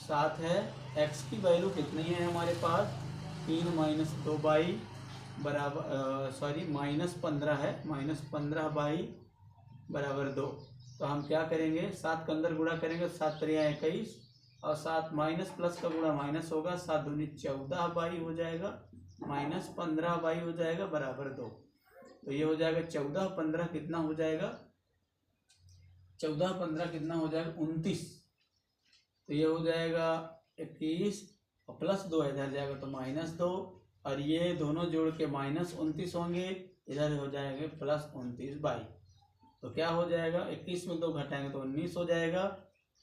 7 है, x की वैल्यू कितनी है हमारे पास 3 माइनस 2y बराबर -15 है, -15y बराबर 2। तो हम क्या करेंगे 7 के अंदर गुणा करेंगे, 7 त्रिया 21 और 7 माइनस प्लस का गुणा माइनस होगा, 7 दूनी 14y हो जाएगा, -15y हो जाएगा बराबर 2। तो ये हो जाएगा 14 15 कितना हो जाएगा 14 15 कितना हो जाएगा 29। तो ये हो जाएगा 21 और प्लस 2 इधर जाएगा तो -2 और ये दोनों जोड़ के -29 होंगे, इधर हो जाएंगे +29y। तो क्या हो जाएगा 21 में 2 घटाएंगे तो 19 हो जाएगा।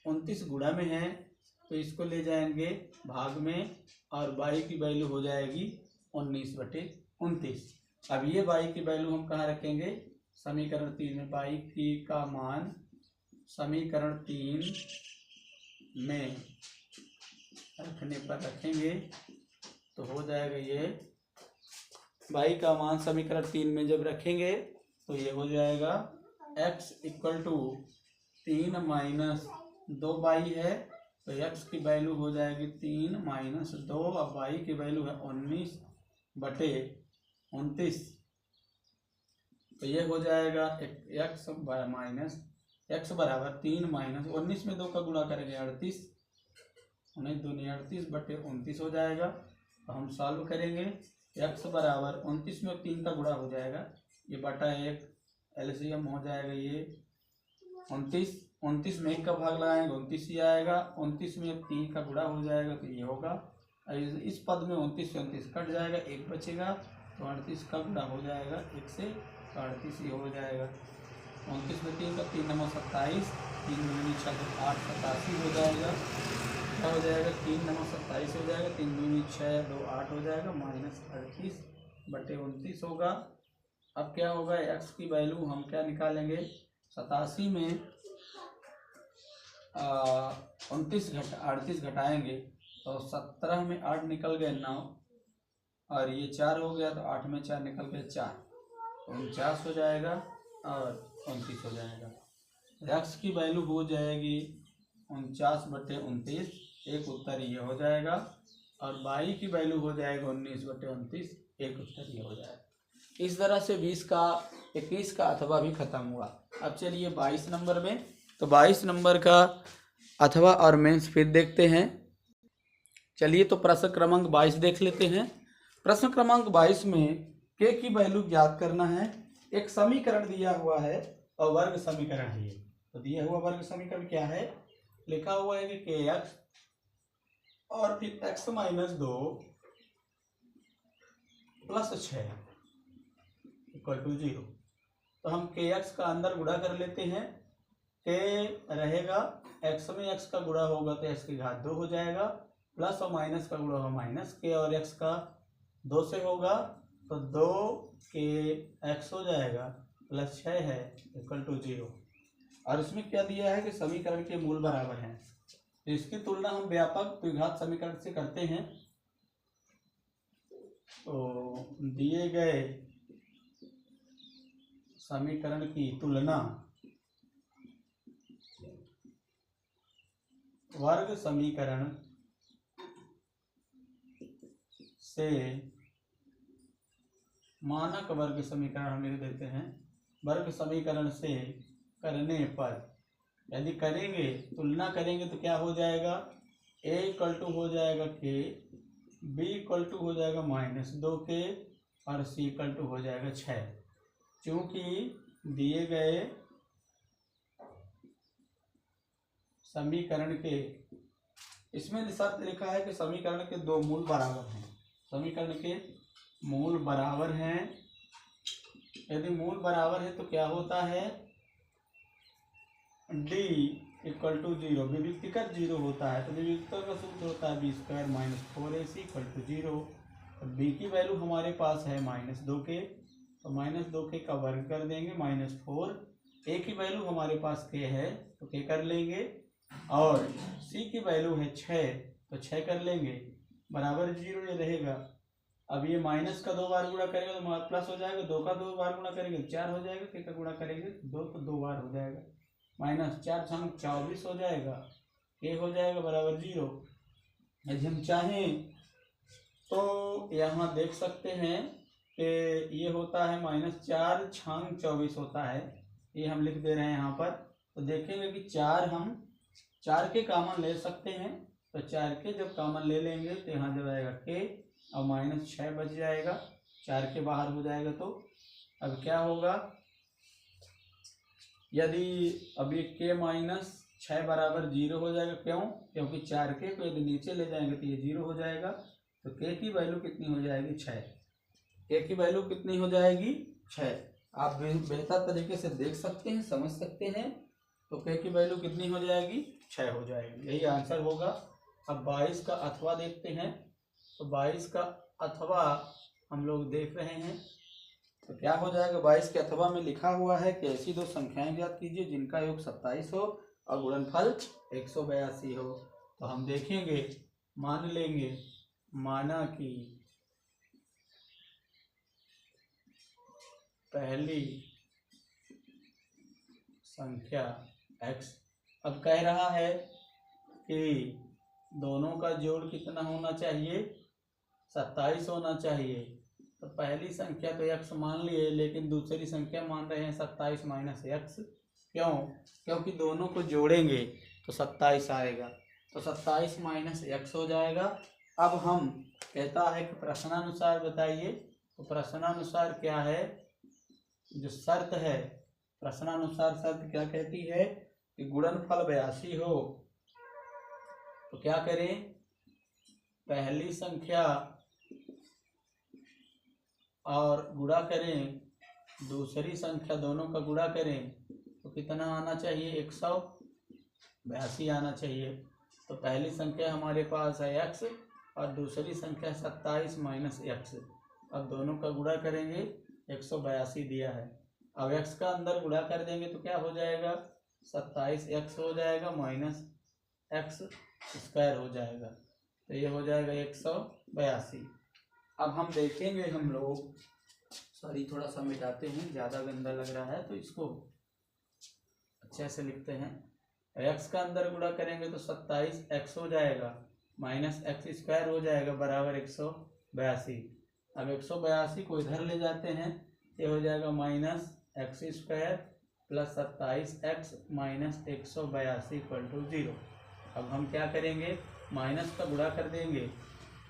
29 गुणा में है तो इसको ले जाएंगे भाग में और y की वैल्यू हो जाएगी 19/29। अब ये y की वैल्यू हम कहाँ रखेंगे समीकरण 3 में। y की का मान समीकरण 3 में रखने पर रखेंगे तो हो जाएगा ये y का मान समीकरण 3 में जब रखेंगे तो ये हो जाएगा x = 3 माइनस 2y है तो x की वैल्यू हो जाएगी 3 माइनस 2 और y की वैल्यू है 19/29। तो ये हो जाएगा x बराबर 3 माइनस 19 में 2 का गुणा करेंगे 38, 19 दूनी 38/29 हो जाएगा। तो हम सॉल्व करेंगे x बराबर 29 में 3 का गुणा हो जाएगा, ये बटा 1 एलसीएम हो जाएगा, ये 29 में 1 का भाग लगाएंगे 29 ही आएगा, 29 में 3 का गुणा हो जाएगा तो ये होगा। इस पद में 29 से 29 कट जाएगा, 1 बचेगा तो 38 का गुणा हो जाएगा 1 से तो 38 ही हो जाएगा। 29 में 3 का 3 नंबर 27, 3 दूनी 6 8 87 हो जाएगा। क्या हो जाएगा 3 नंबर 27 हो जाएगा, 3 दूनी 6 2 8 हो जाएगा, -38/29 होगा। अब क्या होगा x की वैल्यू हम क्या निकालेंगे 87 में 38 घटाएंगे तो 17 में 8 निकल गए 9 और ये 4 हो गया तो 8 में 4 निकल गए 4, 49 हो जाएगा और 29 हो जाएगा। x की वैल्यू हो जाएगी 49/29, एक उत्तर ये हो जाएगा और y की वैल्यू हो जाएगा 19/29, एक उत्तर ये हो जाएगा। इस तरह से 20 का 21 का अथवा भी खत्म हुआ। अब चलिए 22 नंबर में, तो 22 नंबर का अथवा और मेंस फिर देखते हैं। चलिए तो प्रश्न क्रमांक 22 देख लेते हैं। प्रश्न क्रमांक 22 में k की वैल्यू ज्ञात करना है। एक समीकरण दिया हुआ है और वर्ग समीकरण है। तो दिया हुआ वर्ग समीकरण क्या है, लिखा हुआ है कि kx और फिर x - 2 + 6 = 0। तो हम kx का अंदर गुणा कर लेते हैं। k रहेगा x में x का गुणा होगा तो x की घात 2 हो जाएगा, प्लस और माइनस का गुणा होगा माइनस k और x का 2 से होगा तो 2kx हो जाएगा, प्लस 6 है = 0। और इसमें क्या दिया है कि समीकरण के मूल बराबर हैं। तो इसकी तुलना हम व्यापक द्विघात समीकरण से करते हैं। तो दिए गए समीकरण की तुलना वर्ग समीकरण से मानक वर्ग समीकरण हम लिख देते हैं। वर्ग समीकरण से करने पर यदि करेंगे तुलना करेंगे तो क्या हो जाएगा, a = हो जाएगा k, b = हो जाएगा -2k और c = हो जाएगा 6। क्योंकि दिए गए समीकरण के, इसमें शर्त लिखा है कि समीकरण के 2 मूल बराबर हैं। समीकरण के मूल बराबर हैं। यदि मूल बराबर है तो क्या होता है d = 0, विविक्तिकर 0 होता है। तो विविक्तिकर का सूत्र होता है b² - 4ac = 0। तो b की वैल्यू हमारे पास है -2k, तो -2k का वर्ग कर देंगे -4। a की वैल्यू हमारे पास k है तो k कर लेंगे और c की वैल्यू है 6, तो 6 कर लेंगे बराबर 0 ये रहेगा। अब ये माइनस का 2 बार गुणा करेंगे तो प्लस हो जाएगा, 2 का 2 बार गुणा करेंगे 4 हो जाएगा, के का गुणा करेंगे 2 तो 2 बार हो जाएगा, माइनस 4 छंग 24 हो जाएगा, के हो जाएगा बराबर 0। यदि हम चाहें तो यहाँ देख सकते हैं कि ये होता है -4 छंग 24 होता है, ये हम लिख दे रहे हैं यहाँ पर। तो देखेंगे कि 4 हम 4 के कॉमन ले सकते हैं, तो 4 के जब कॉमन ले लेंगे तो यहाँ जब आएगा के और -6 बच जाएगा, 4 के बाहर हो जाएगा। तो अब क्या होगा, यदि अभी के -6 बराबर 0 हो जाएगा, क्यों? क्योंकि 4 के को यदि नीचे ले जाएंगे तो ये 0 हो जाएगा। तो के की वैल्यू कितनी हो जाएगी 6, के की वैल्यू कितनी हो जाएगी 6। आप बेहतर तरीके से देख सकते हैं, समझ सकते हैं। तो के की वैल्यू कितनी हो जाएगी 6 हो जाएगी, यही आंसर होगा। अब 22 का अथवा देखते हैं। तो 22 का अथवा हम लोग देख रहे हैं, तो क्या हो जाएगा 22 के अथवा में लिखा हुआ है कि ऐसी दो संख्याएं ज्ञात कीजिए जिनका योग 27 हो और गुणनफल 182 हो। तो हम देखेंगे, मान लेंगे, माना कि पहली संख्या x, अब कह रहा है कि दोनों का जोड़ कितना होना चाहिए 27 होना चाहिए। तो पहली संख्या तो x मान लिए, लेकिन दूसरी संख्या मान रहे हैं 27 माइनस x। क्यों? क्योंकि दोनों को जोड़ेंगे तो 27 आएगा, तो 27 माइनस x हो जाएगा। अब हम कहता है कि प्रश्नानुसार बताइए। तो प्रश्नानुसार क्या है, जो शर्त है, प्रश्नानुसार शर्त क्या कहती है कि गुणनफल 82 हो तो क्या करें, पहली संख्या और गुणा करें दूसरी संख्या, दोनों का गुणा करें तो कितना आना चाहिए 182 आना चाहिए। तो पहली संख्या हमारे पास है x और दूसरी संख्या 27 माइनस x। अब दोनों का गुणा करेंगे 182 दिया है। अब x का अंदर गुणा कर देंगे तो क्या हो जाएगा 27x हो जाएगा माइनस x स्क्वायर हो जाएगा, तो ये हो जाएगा 182। अब हम देखेंगे, हम लोग सॉरी थोड़ा सा मिटाते हैं, ज़्यादा गंदा लग रहा है तो इसको अच्छे से लिखते हैं। x का अंदर गुणा करेंगे तो 27x हो जाएगा माइनस x स्क्वायर हो जाएगा बराबर 182। अब 182 को इधर ले जाते हैं, ये हो जाएगा minus x square plus 27x minus 182 equal to 0। अब हम क्या करेंगे, माइनस का गुणा कर देंगे,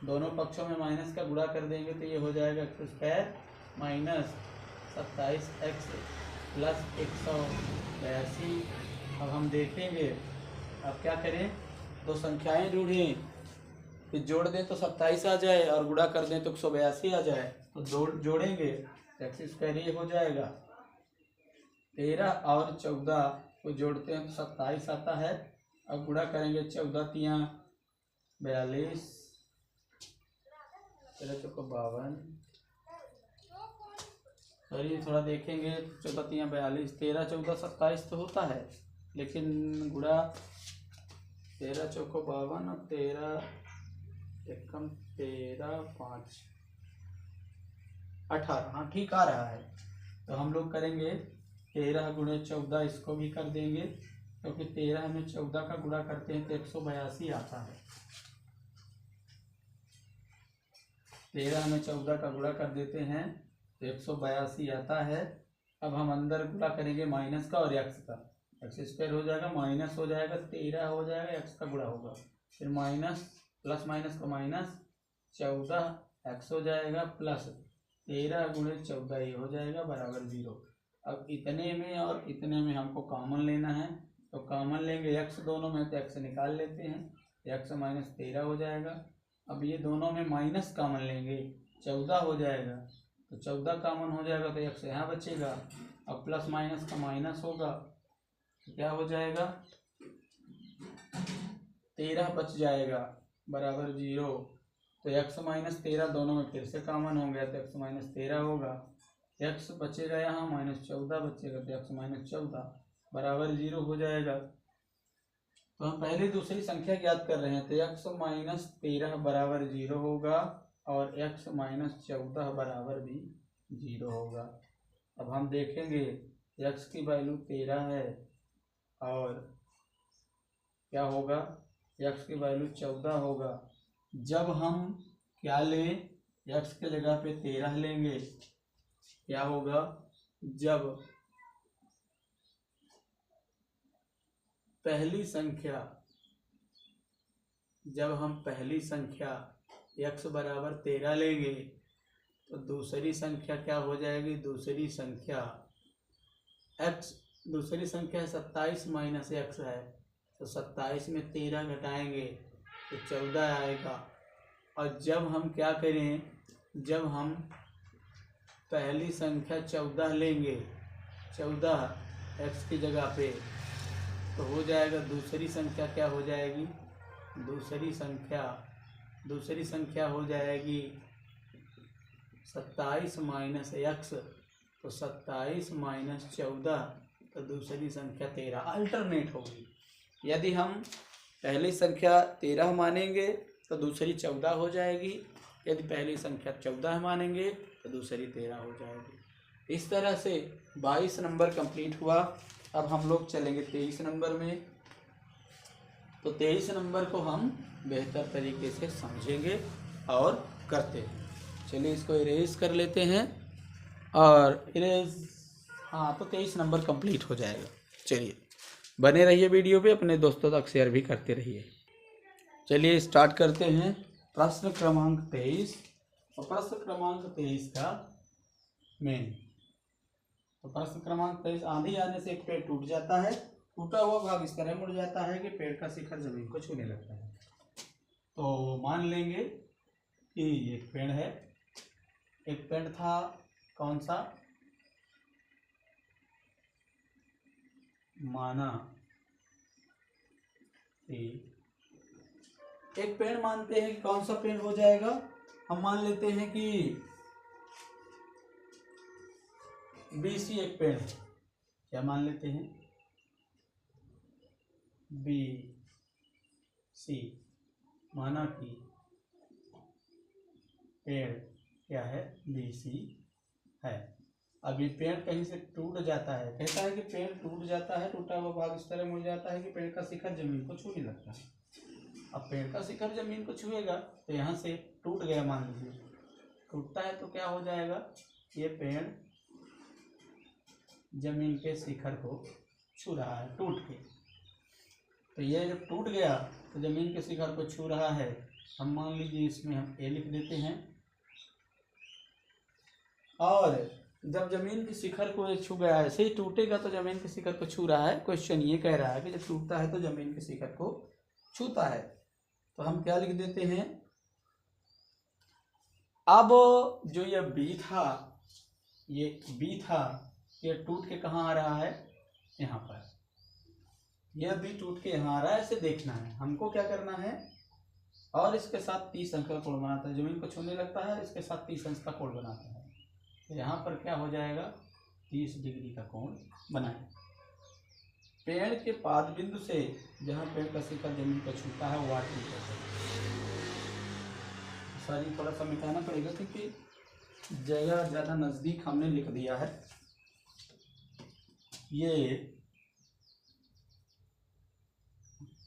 दोनों पक्षों में माइनस का गुणा कर देंगे तो ये हो जाएगा x square minus 27x plus 182। अब हम देखेंगे, अब क्या करें, दो संख्याएं ढूंढें कि जोड़ दें तो 27 आ जाए और गुणा कर दें तो 182 आ जाए। तो जोड़ेंगे एक्स स्क्वायर ये हो जाएगा, 13 और 14 को जोड़ते हैं तो 27 आता है। अब गुणा करेंगे 14 तियाँ 42, 13 चौको 52, सॉरी थोड़ा देखेंगे, 14 तियाँ 42, 13 14 27 तो होता है, लेकिन गुणा 13 चौको 52 और 13 एकम 13 5 18, हाँ ठीक आ रहा है। तो हम लोग करेंगे 13 गुणे 14, इसको भी कर देंगे क्योंकि 13 में 14 का गुणा करते हैं तो 182 आता है। 13 में 14 का गुणा कर देते हैं तो 182 आता है। अब हम अंदर गुणा करेंगे माइनस का और एक्स का, एक्स स्क्वायर हो जाएगा माइनस हो जाएगा 13 हो जाएगा, एक्स का गुणा होगा, फिर माइनस प्लस माइनस का माइनस 14 एक्स हो जाएगा प्लस 13 गुणे 14 ये हो जाएगा बराबर 0। अब इतने में और इतने में हमको कॉमन लेना है, तो कॉमन लेंगे x दोनों में तो x निकाल लेते हैं, x माइनस 13 हो जाएगा। अब ये दोनों में माइनस कॉमन लेंगे 14 हो जाएगा, तो 14 कॉमन हो जाएगा तो x यहाँ बचेगा। अब प्लस माइनस का माइनस होगा तो क्या हो जाएगा 13 बच जाएगा बराबर 0। तो x माइनस 13 दोनों में फिर से कॉमन हो गया तो x माइनस 13 होगा, x बचेगा यहाँ माइनस 14 बचेगा तो x माइनस 14 बराबर 0 हो जाएगा। तो हम पहले दूसरी संख्या ज्ञात कर रहे हैं, तो x माइनस 13 बराबर 0 होगा और x माइनस 14 बराबर भी 0 होगा। अब हम देखेंगे x की वैल्यू 13 है और क्या होगा, x की वैल्यू 14 होगा। जब हम क्या लें, x के जगह पे 13 लेंगे, क्या होगा, जब हम पहली संख्या x बराबर 13 लेंगे तो दूसरी संख्या क्या हो जाएगी, दूसरी संख्या 27 माइनस x है, तो 27 में 13 घटाएंगे तो 14 आएगा। और जब हम क्या करें, जब हम पहली संख्या 14 लेंगे, 14 x की जगह पे, तो हो जाएगा दूसरी संख्या क्या हो जाएगी, दूसरी संख्या हो जाएगी 27 माइनस x, तो 27 माइनस 14, तो दूसरी संख्या 13 अल्टरनेट होगी। यदि हम पहली संख्या 13 मानेंगे तो दूसरी 14 हो जाएगी, यदि पहली संख्या 14 मानेंगे तो दूसरी 13 हो जाएगी। इस तरह से 22 नंबर कंप्लीट हुआ। अब हम लोग चलेंगे 23 नंबर में। तो 23 नंबर को हम बेहतर तरीके से समझेंगे और करते हैं। चलिए इसको इरेज कर लेते हैं और इरेज, हाँ, तो 23 नंबर कंप्लीट हो जाएगा। चलिए बने रहिए वीडियो पे, अपने दोस्तों तक शेयर भी करते रहिए। चलिए स्टार्ट करते हैं प्रश्न क्रमांक 23। और प्रश्न क्रमांक 23 का मेन, तो प्रश्न क्रमांक 23, आंधी आने से एक पेड़ टूट जाता है, टूटा हुआ भाग इस तरह मुड़ जाता है कि पेड़ का शिखर जमीन को छूने लगता है। तो मान लेंगे कि एक पेड़ है, एक पेड़ था, कौन सा, माना कि एक पेड़ मानते हैं कि कौन सा पेड़ हो जाएगा, हम मान लेते हैं कि BC एक पेड़ है, क्या मान लेते हैं, BC, माना कि पेड़ क्या है, BC है। अब ये पेड़ कहीं से टूट जाता है, कहता है कि पेड़ टूट जाता है, टूटा हुआ भाग इस तरह मुड़ जाता है कि पेड़ का शिखर जमीन को छूने लगता है। अब पेड़ का शिखर जमीन को छुएगा तो यहाँ से टूट गया, मान लीजिए टूटता है तो क्या हो जाएगा, ये पेड़ जमीन के शिखर को छू रहा है टूट के। तो ये जब टूट गया तो जमीन के शिखर को छू रहा है, हम मान लीजिए इसमें हम A लिख देते हैं। और जब जमीन के शिखर को छू गया, ऐसे ही टूटेगा तो जमीन के शिखर को छू रहा है। क्वेश्चन ये कह रहा है कि जब टूटता है तो जमीन के शिखर को छूता है, तो हम क्या लिख देते हैं, अब जो ये B था, ये टूट के कहाँ आ रहा है, यहाँ पर, यह B टूट के यहाँ आ रहा है, ऐसे देखना है हमको, क्या करना है, और इसके साथ 30 अंक का कोण बनाता है, जमीन को छूने लगता है, इसके साथ 30 अंश का कोण बनाता है, तो यहाँ पर क्या हो जाएगा, 30 डिग्री का कोण बनाए। पेड़ के पाद बिंदु से जहाँ पेड़ का शिखर जमीन को छूता है, वाट मीटर से, सॉरी थोड़ा सा मिटाना पड़ेगा क्योंकि जगह ज़्यादा नज़दीक हमने लिख दिया है। ये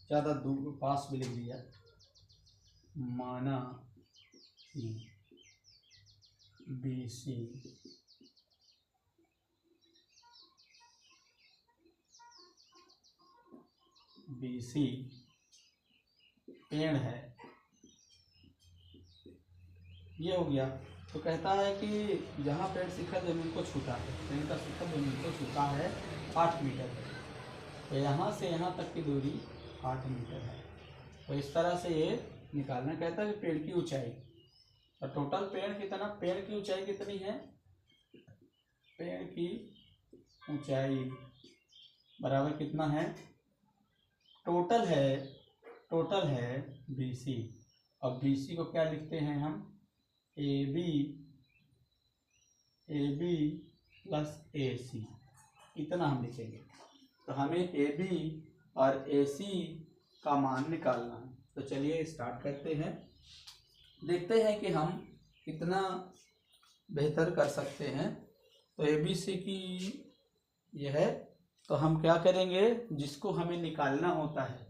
ज़्यादा दूर पास भी लिख दिया, माना कि BC पेड़ है, ये हो गया। तो कहता है कि जहाँ पेड़ शिखर जमीन को छूता है, पेड़ का शिखर जमीन को छूता है 8 मीटर है, तो यहाँ से यहाँ तक की दूरी 8 मीटर है। तो इस तरह से ये निकालना, कहता है कि पेड़ की ऊंचाई, और टोटल पेड़ कितना, पेड़ की ऊंचाई कितनी है, पेड़ की ऊंचाई बराबर कितना है, टोटल है BC, और BC को क्या लिखते हैं हम, AB प्लस AC, इतना हम लिखेंगे। तो हमें AB और AC का मान निकालना है। तो चलिए स्टार्ट करते हैं, देखते हैं कि हम कितना बेहतर कर सकते हैं। तो ABC की यह है, तो हम क्या करेंगे, जिसको हमें निकालना होता है,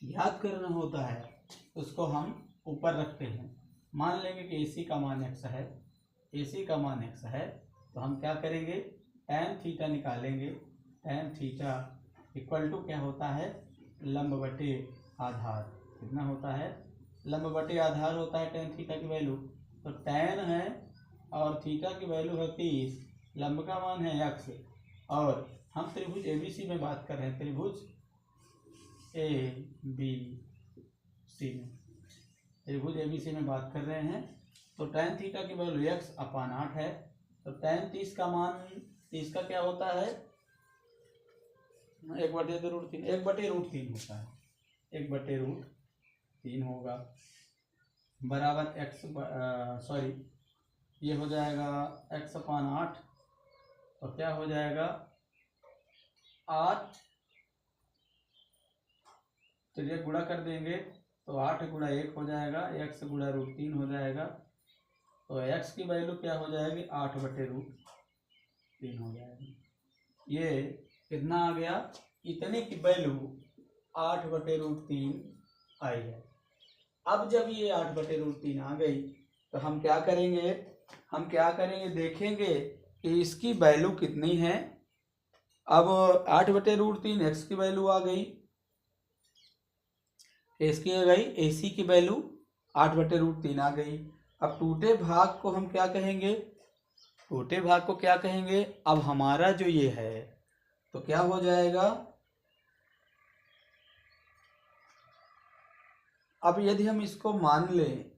याद करना होता है, उसको हम ऊपर रखते हैं। मान लेंगे कि AC का मान x है, AC का मान x है, तो हम क्या करेंगे, tan थीटा निकालेंगे। tan थीटा इक्वल टू क्या होता है, लंब बटे आधार। कितना होता है, लंब बटे आधार होता है tan थीटा की वैल्यू। तो tan है और थीटा की वैल्यू है 30, लंब का मान है x, और हम त्रिभुज ABC में बात कर रहे हैं, त्रिभुज ABC में, त्रिभुज ABC में बात कर रहे हैं। तो tan थीटा की वैल्यू x/8 है। तो tan 30 का मान, 30 का क्या होता है, 1/√3, 1/√3 होता है, 1/√3 होगा, बराबर ये हो जाएगा x/8, तो क्या हो जाएगा 8, चलिए गुणा कर देंगे तो 8 गुणा 1 हो जाएगा, x गुणा √3 हो जाएगा। तो x की वैल्यू क्या हो जाएगी, 8/√3 हो जाएगी। ये कितना आ गया, इतने की वैल्यू 8/√3 आई है। अब जब ये 8/√3 आ गई तो हम क्या करेंगे, देखेंगे कि इसकी वैल्यू कितनी है। अब 8/√3 x की वैल्यू आ गई, इसकी आ गई, AC की वैल्यू 8/√3 आ गई। अब टूटे भाग को हम क्या कहेंगे, अब हमारा जो ये है तो क्या हो जाएगा, अब यदि हम इसको मान लें,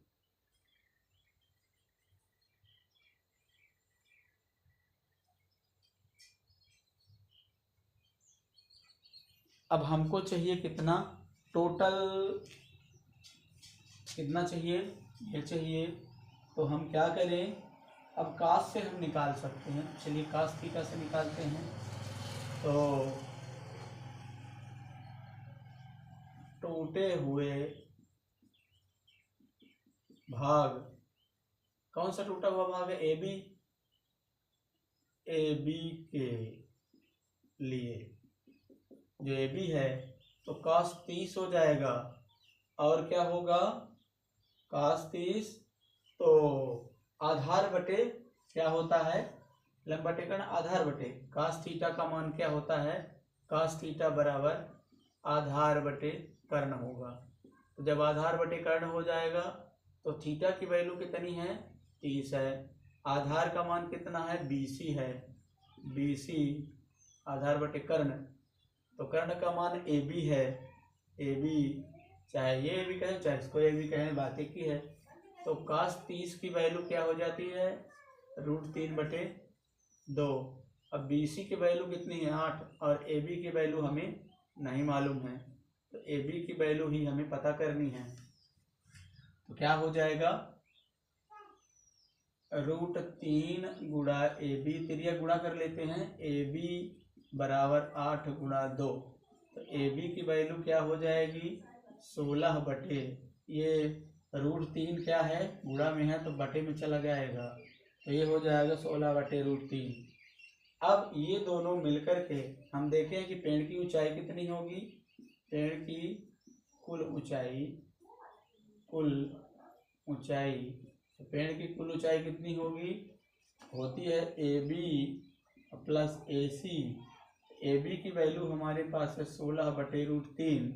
अब हमको चाहिए कितना, टोटल कितना चाहिए, ये चाहिए। तो हम क्या करें, अब cos से हम निकाल सकते हैं, चलिए cos थीटा से निकालते हैं। तो टूटे हुए भाग, कौन सा टूटा हुआ भाग है, AB के लिए, जो AB है तो cos 30 हो जाएगा, और क्या होगा, cos 30, तो आधार बटे क्या होता है, लंब बटे कर्ण, आधार बटे cos थीटा का मान क्या होता है, cos थीटा बराबर आधार बटे कर्ण होगा। तो जब आधार बटे कर्ण हो जाएगा तो थीटा की वैल्यू कितनी है, 30 है, आधार का मान कितना है, BC है, BC आधार बटे कर्ण, तो कर्ण का मान AB है, AB चाहे ये AB कहें चाहे इसको AB कहें, बात एक ही है। तो cos 30 की वैल्यू क्या हो जाती है, √3/2। अब BC की वैल्यू कितनी है, 8, और AB की वैल्यू हमें नहीं मालूम है, तो AB की वैल्यू ही हमें पता करनी है। तो क्या हो जाएगा, √3 गुणा AB, तिरिया गुणा कर लेते हैं, AB बराबर 8 गुणा 2, तो AB की वैल्यू क्या हो जाएगी, 16 बटे, ये √3 क्या है, गुणा में है तो बटे में चला जाएगा, तो ये हो जाएगा 16/√3। अब ये दोनों मिलकर के हम देखें कि पेड़ की ऊंचाई कितनी होगी, पेड़ की कुल ऊंचाई, तो पेड़ की कुल ऊंचाई कितनी होगी, होती है AB प्लस AC। AB की वैल्यू हमारे पास है 16/√3,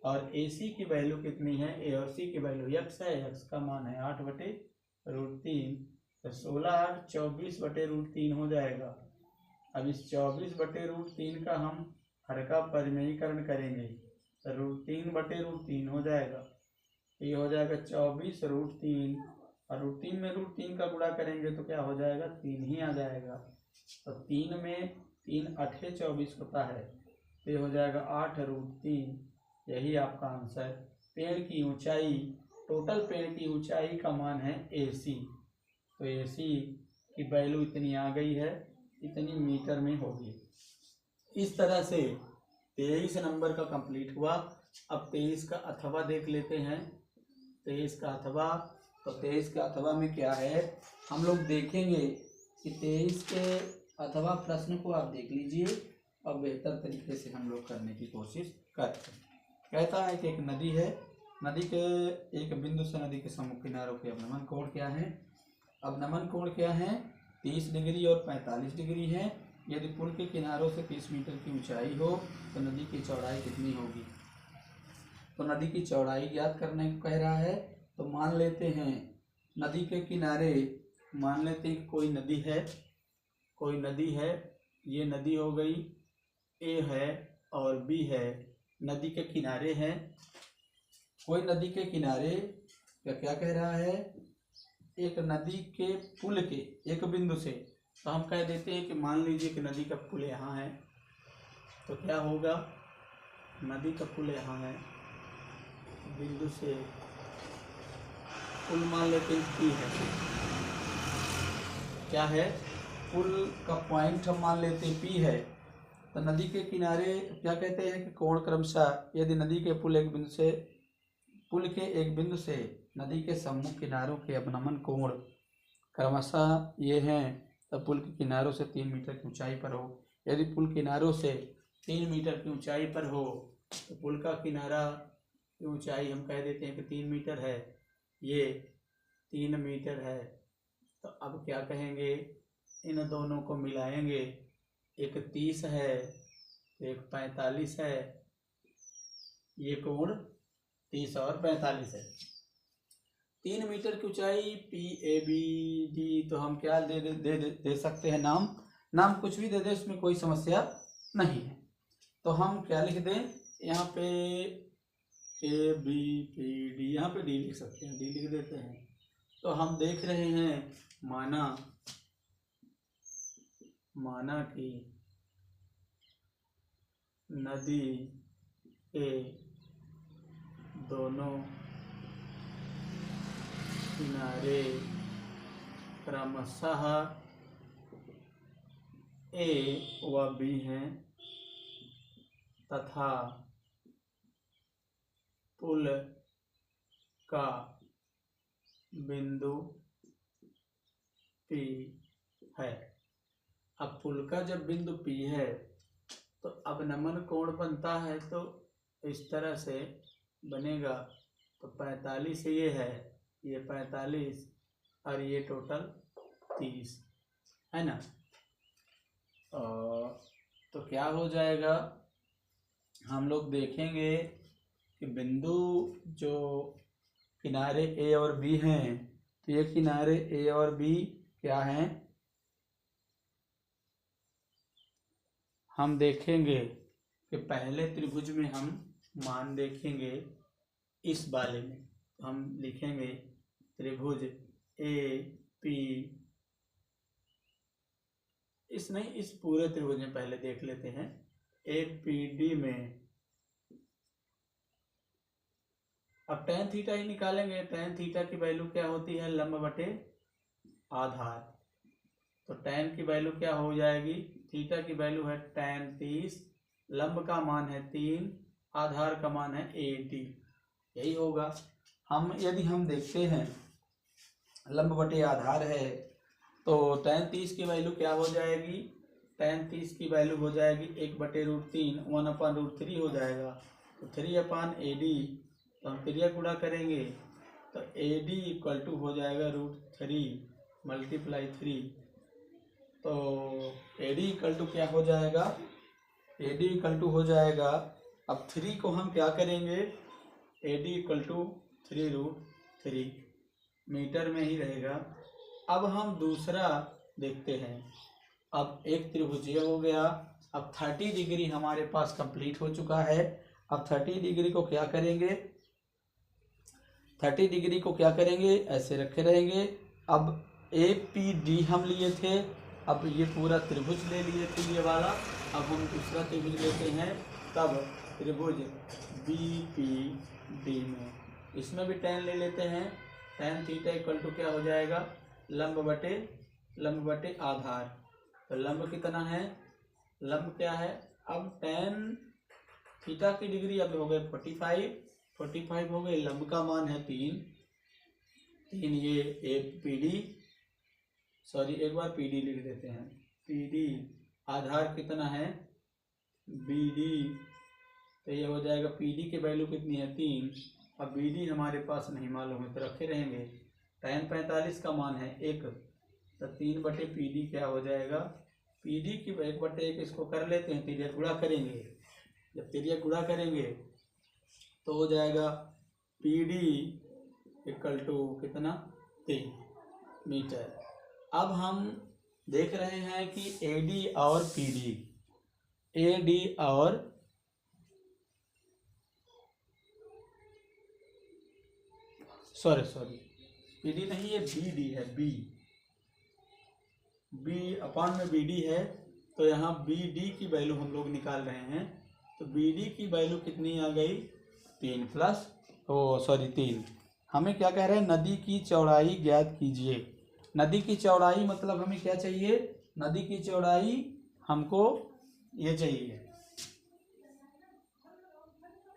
और AC की वैल्यू कितनी है, A और C की वैल्यू x है, x का मान है 8/√3, तो 16 24/√3 हो जाएगा। अब इस 24/√3 का हम हर का परिमेयीकरण करेंगे, तो √3/√3 हो जाएगा, ये हो जाएगा 24√3, और √3 में √3 का गुणा करेंगे तो क्या हो जाएगा, 3 ही आ जाएगा। तो 3 में 3 8 24 होता है, तो ये हो जाएगा 8√3, यही आपका आंसर। पेड़ की ऊंचाई, टोटल पेड़ की ऊंचाई का मान है AC, तो AC की वैल्यू इतनी आ गई है, इतनी मीटर में होगी। इस तरह से 23 नंबर का कंप्लीट हुआ। अब 23 का अथवा देख लेते हैं। 23 का अथवा, तो 23 का अथवा में क्या है हम लोग देखेंगे कि 23 के अथवा प्रश्न को आप देख लीजिए और बेहतर तरीके से हम लोग करने की कोशिश करते हैं। कहता है कि एक नदी है, नदी के एक बिंदु से नदी के सम्मुख किनारों के अवनमन कोण क्या है। अवनमन कोण क्या है, 30 डिग्री और 45 डिग्री है। यदि पुल के किनारों से 30 मीटर की ऊंचाई हो तो नदी की चौड़ाई कितनी होगी। तो नदी की चौड़ाई ज्ञात करने को कह रहा है। तो मान लेते हैं नदी के किनारे, मान लेते हैं कोई नदी है, कोई नदी है, ये नदी हो गई, ए है और बी है, नदी के किनारे हैं। कोई नदी के किनारे क्या कह रहा है, एक नदी के पुल के एक बिंदु से, तो हम कह देते हैं कि मान लीजिए कि नदी का पुल यहाँ है, तो क्या होगा, नदी का पुल यहाँ है, बिंदु से पुल मान लेते हैं पी है, क्या है, पुल का पॉइंट हम मान लेते हैं पी है। तो नदी के किनारे क्या कहते हैं कि कोण क्रमशः, यदि नदी के पुल के एक बिंदु से नदी के सम्मुख किनारों के अवनमन कोण क्रमशः ये हैं, तब पुल के किनारों से 3 मीटर की ऊंचाई पर हो। यदि पुल किनारों से 3 मीटर की ऊंचाई पर हो तो पुल का किनारा की ऊंचाई हम कह देते हैं कि 3 मीटर है, ये 3 मीटर है। तो अब क्या कहेंगे, इन दोनों को मिलाएंगे, एक 30 है, एक 45 है, ये कोण 30 और 45 है। 3 मीटर की ऊंचाई पी ए बी डी, तो हम क्या दे सकते हैं, नाम कुछ भी दे दे, इसमें कोई समस्या नहीं है। तो हम क्या लिख दें, यहाँ पे ए बी पी डी, यहाँ पे डी लिख सकते हैं, डी लिख देते हैं। तो हम देख रहे हैं, माना कि नदी के दोनों किनारे क्रमशः ए व बी हैं तथा पुल का बिंदु पी है। अब पुल का जब बिंदु पी है तो अवनमन कोण बनता है, तो इस तरह से बनेगा। तो 45 ये है, ये 45 और ये टोटल 30 है ना। तो क्या हो जाएगा, हम लोग देखेंगे कि बिंदु जो किनारे ए और बी हैं, तो ये किनारे ए और बी क्या हैं, हम देखेंगे कि पहले त्रिभुज में हम मान देखेंगे इस वाले में, तो हम लिखेंगे त्रिभुज ए पी, इस पूरे त्रिभुज में पहले देख लेते हैं। ए पी डी में अब tan थीटा ही निकालेंगे। tan थीटा की वैल्यू क्या होती है, लंब बटे आधार। तो tan की वैल्यू क्या हो जाएगी, थीटा की वैल्यू है tan 30, लंब का मान है 3, आधार का मान है 80, यही होगा। यदि हम देखते हैं लंब बटे आधार है, तो tan 30 की वैल्यू क्या हो जाएगी, tan 30 की वैल्यू हो जाएगी 1/√3, 1/√3 हो जाएगा। तो 3/AD, तो हम क्रिया गुणा करेंगे तो AD इक्वल टू हो जाएगा √3 × 3। तो AD इक्वल टू क्या हो जाएगा, AD इक्वल टू हो जाएगा, अब 3 को हम क्या करेंगे, AD इक्वल टू 3√3 मीटर में ही रहेगा। अब हम दूसरा देखते हैं। अब एक त्रिभुज ये हो गया। अब 30 डिग्री हमारे पास कंप्लीट हो चुका है। अब 30 डिग्री को क्या करेंगे, 30 डिग्री को क्या करेंगे, ऐसे रखे रहेंगे। अब ए पी डी हम लिए थे, अब ये पूरा त्रिभुज ले लिए थे ये वाला। अब हम दूसरा त्रिभुज लेते हैं, तब त्रिभुज बी पी डी में, इसमें भी tan ले लेते हैं। tan थीटा इक्वल टू क्या हो जाएगा, लंब बटे आधार। तो लंब कितना है, लंब क्या है, अब tan थीटा की डिग्री अब हो गए 45 हो गए। लंब का मान है 3 ये एक PD, सॉरी एक बार PD लिख देते हैं। PD आधार कितना है BD, तो ये हो जाएगा PD की वैल्यू कितनी है 3। अब BD हमारे पास नहीं मालूम है तो रखे रहेंगे। tan 45 का मान है 1, तो 3/PD क्या हो जाएगा, PD की 1/1 इसको कर लेते हैं, तिर्यक गुणा करेंगे। जब तिर्यक गुणा करेंगे तो हो जाएगा PD इक्वल टू कितना 3 मीटर। अब हम देख रहे हैं कि AD और PD, AD और सॉरी PD नहीं, ये BD है, B अपॉन में BD है, तो यहाँ BD की वैल्यू हम लोग निकाल रहे हैं। तो BD की वैल्यू कितनी आ गई 3। हमें क्या कह रहे हैं, नदी की चौड़ाई ज्ञात कीजिए। नदी की चौड़ाई मतलब हमें क्या चाहिए, नदी की चौड़ाई हमको ये चाहिए,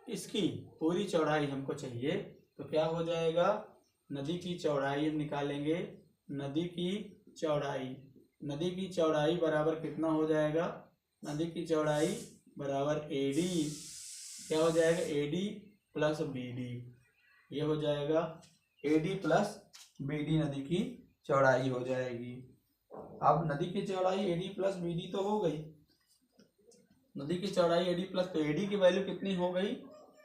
इसकी पूरी चौड़ाई हमको चाहिए। तो क्या हो जाएगा, नदी की चौड़ाई हम निकालेंगे। नदी की चौड़ाई बराबर कितना हो जाएगा, नदी की चौड़ाई बराबर AD, क्या हो जाएगा AD प्लस BD, ये हो जाएगा AD प्लस BD नदी की चौड़ाई हो जाएगी। अब नदी की चौड़ाई AD प्लस BD तो हो गई, नदी की चौड़ाई AD प्लस, तो AD की वैल्यू कितनी हो गई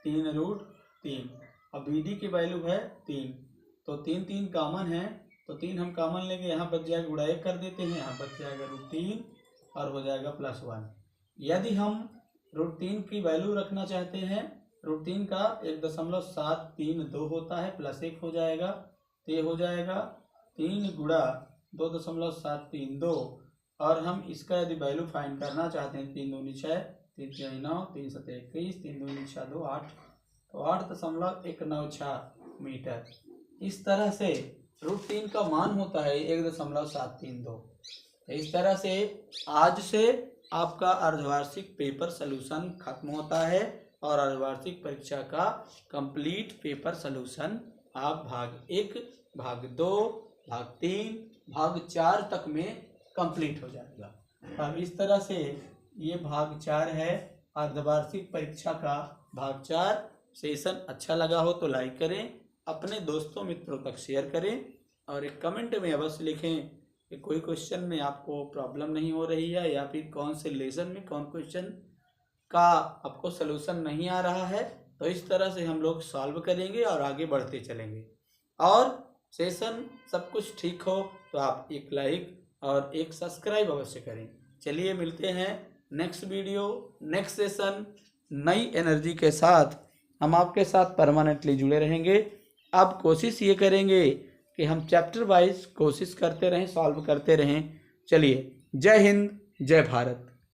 3√3। अब BD की वैल्यू है 3, तो 3 कॉमन है, तो 3 हम कॉमन लेंगे, यहाँ बच जाएगा, गुणा 1 कर देते हैं, यहाँ बच जाएगा √3 और हो जाएगा +1। यदि हम √3 की वैल्यू रखना चाहते हैं, √3 का 1.732 होता है, +1 हो जाएगा, तो ये हो जाएगा 3 गुणा 2.732। और हम इसका यदि वैल्यू फाइंड करना चाहते हैं, 3 दूनी 6, 3 3 9, 3 7 21, 3 दूनी 6 2 8, तो 8.196 मीटर। इस तरह से √3 का मान होता है 1.732। इस तरह से आज से आपका अर्धवार्षिक पेपर सॉल्यूशन खत्म होता है और अर्धवार्षिक परीक्षा का कंप्लीट पेपर सॉल्यूशन आप भाग 1, भाग 2, भाग 3, भाग 4 तक में कंप्लीट हो जाएगा। अब इस तरह से ये भाग 4 है अर्धवार्षिक परीक्षा का भाग 4। सेशन अच्छा लगा हो तो लाइक करें, अपने दोस्तों मित्रों तक शेयर करें और एक कमेंट में अवश्य लिखें कि कोई क्वेश्चन में आपको प्रॉब्लम नहीं हो रही है या फिर कौन से लेसन में कौन क्वेश्चन का आपको सलूशन नहीं आ रहा है। तो इस तरह से हम लोग सॉल्व करेंगे और आगे बढ़ते चलेंगे। और सेशन सब कुछ ठीक हो तो आप एक लाइक और एक सब्सक्राइब अवश्य करें। चलिए मिलते हैं नेक्स्ट वीडियो, नेक्स्ट सेशन नई एनर्जी के साथ। हम आपके साथ परमानेंटली जुड़े रहेंगे। अब कोशिश ये करेंगे कि हम चैप्टर वाइज कोशिश करते रहें, सॉल्व करते रहें। चलिए, जय हिंद, जय भारत।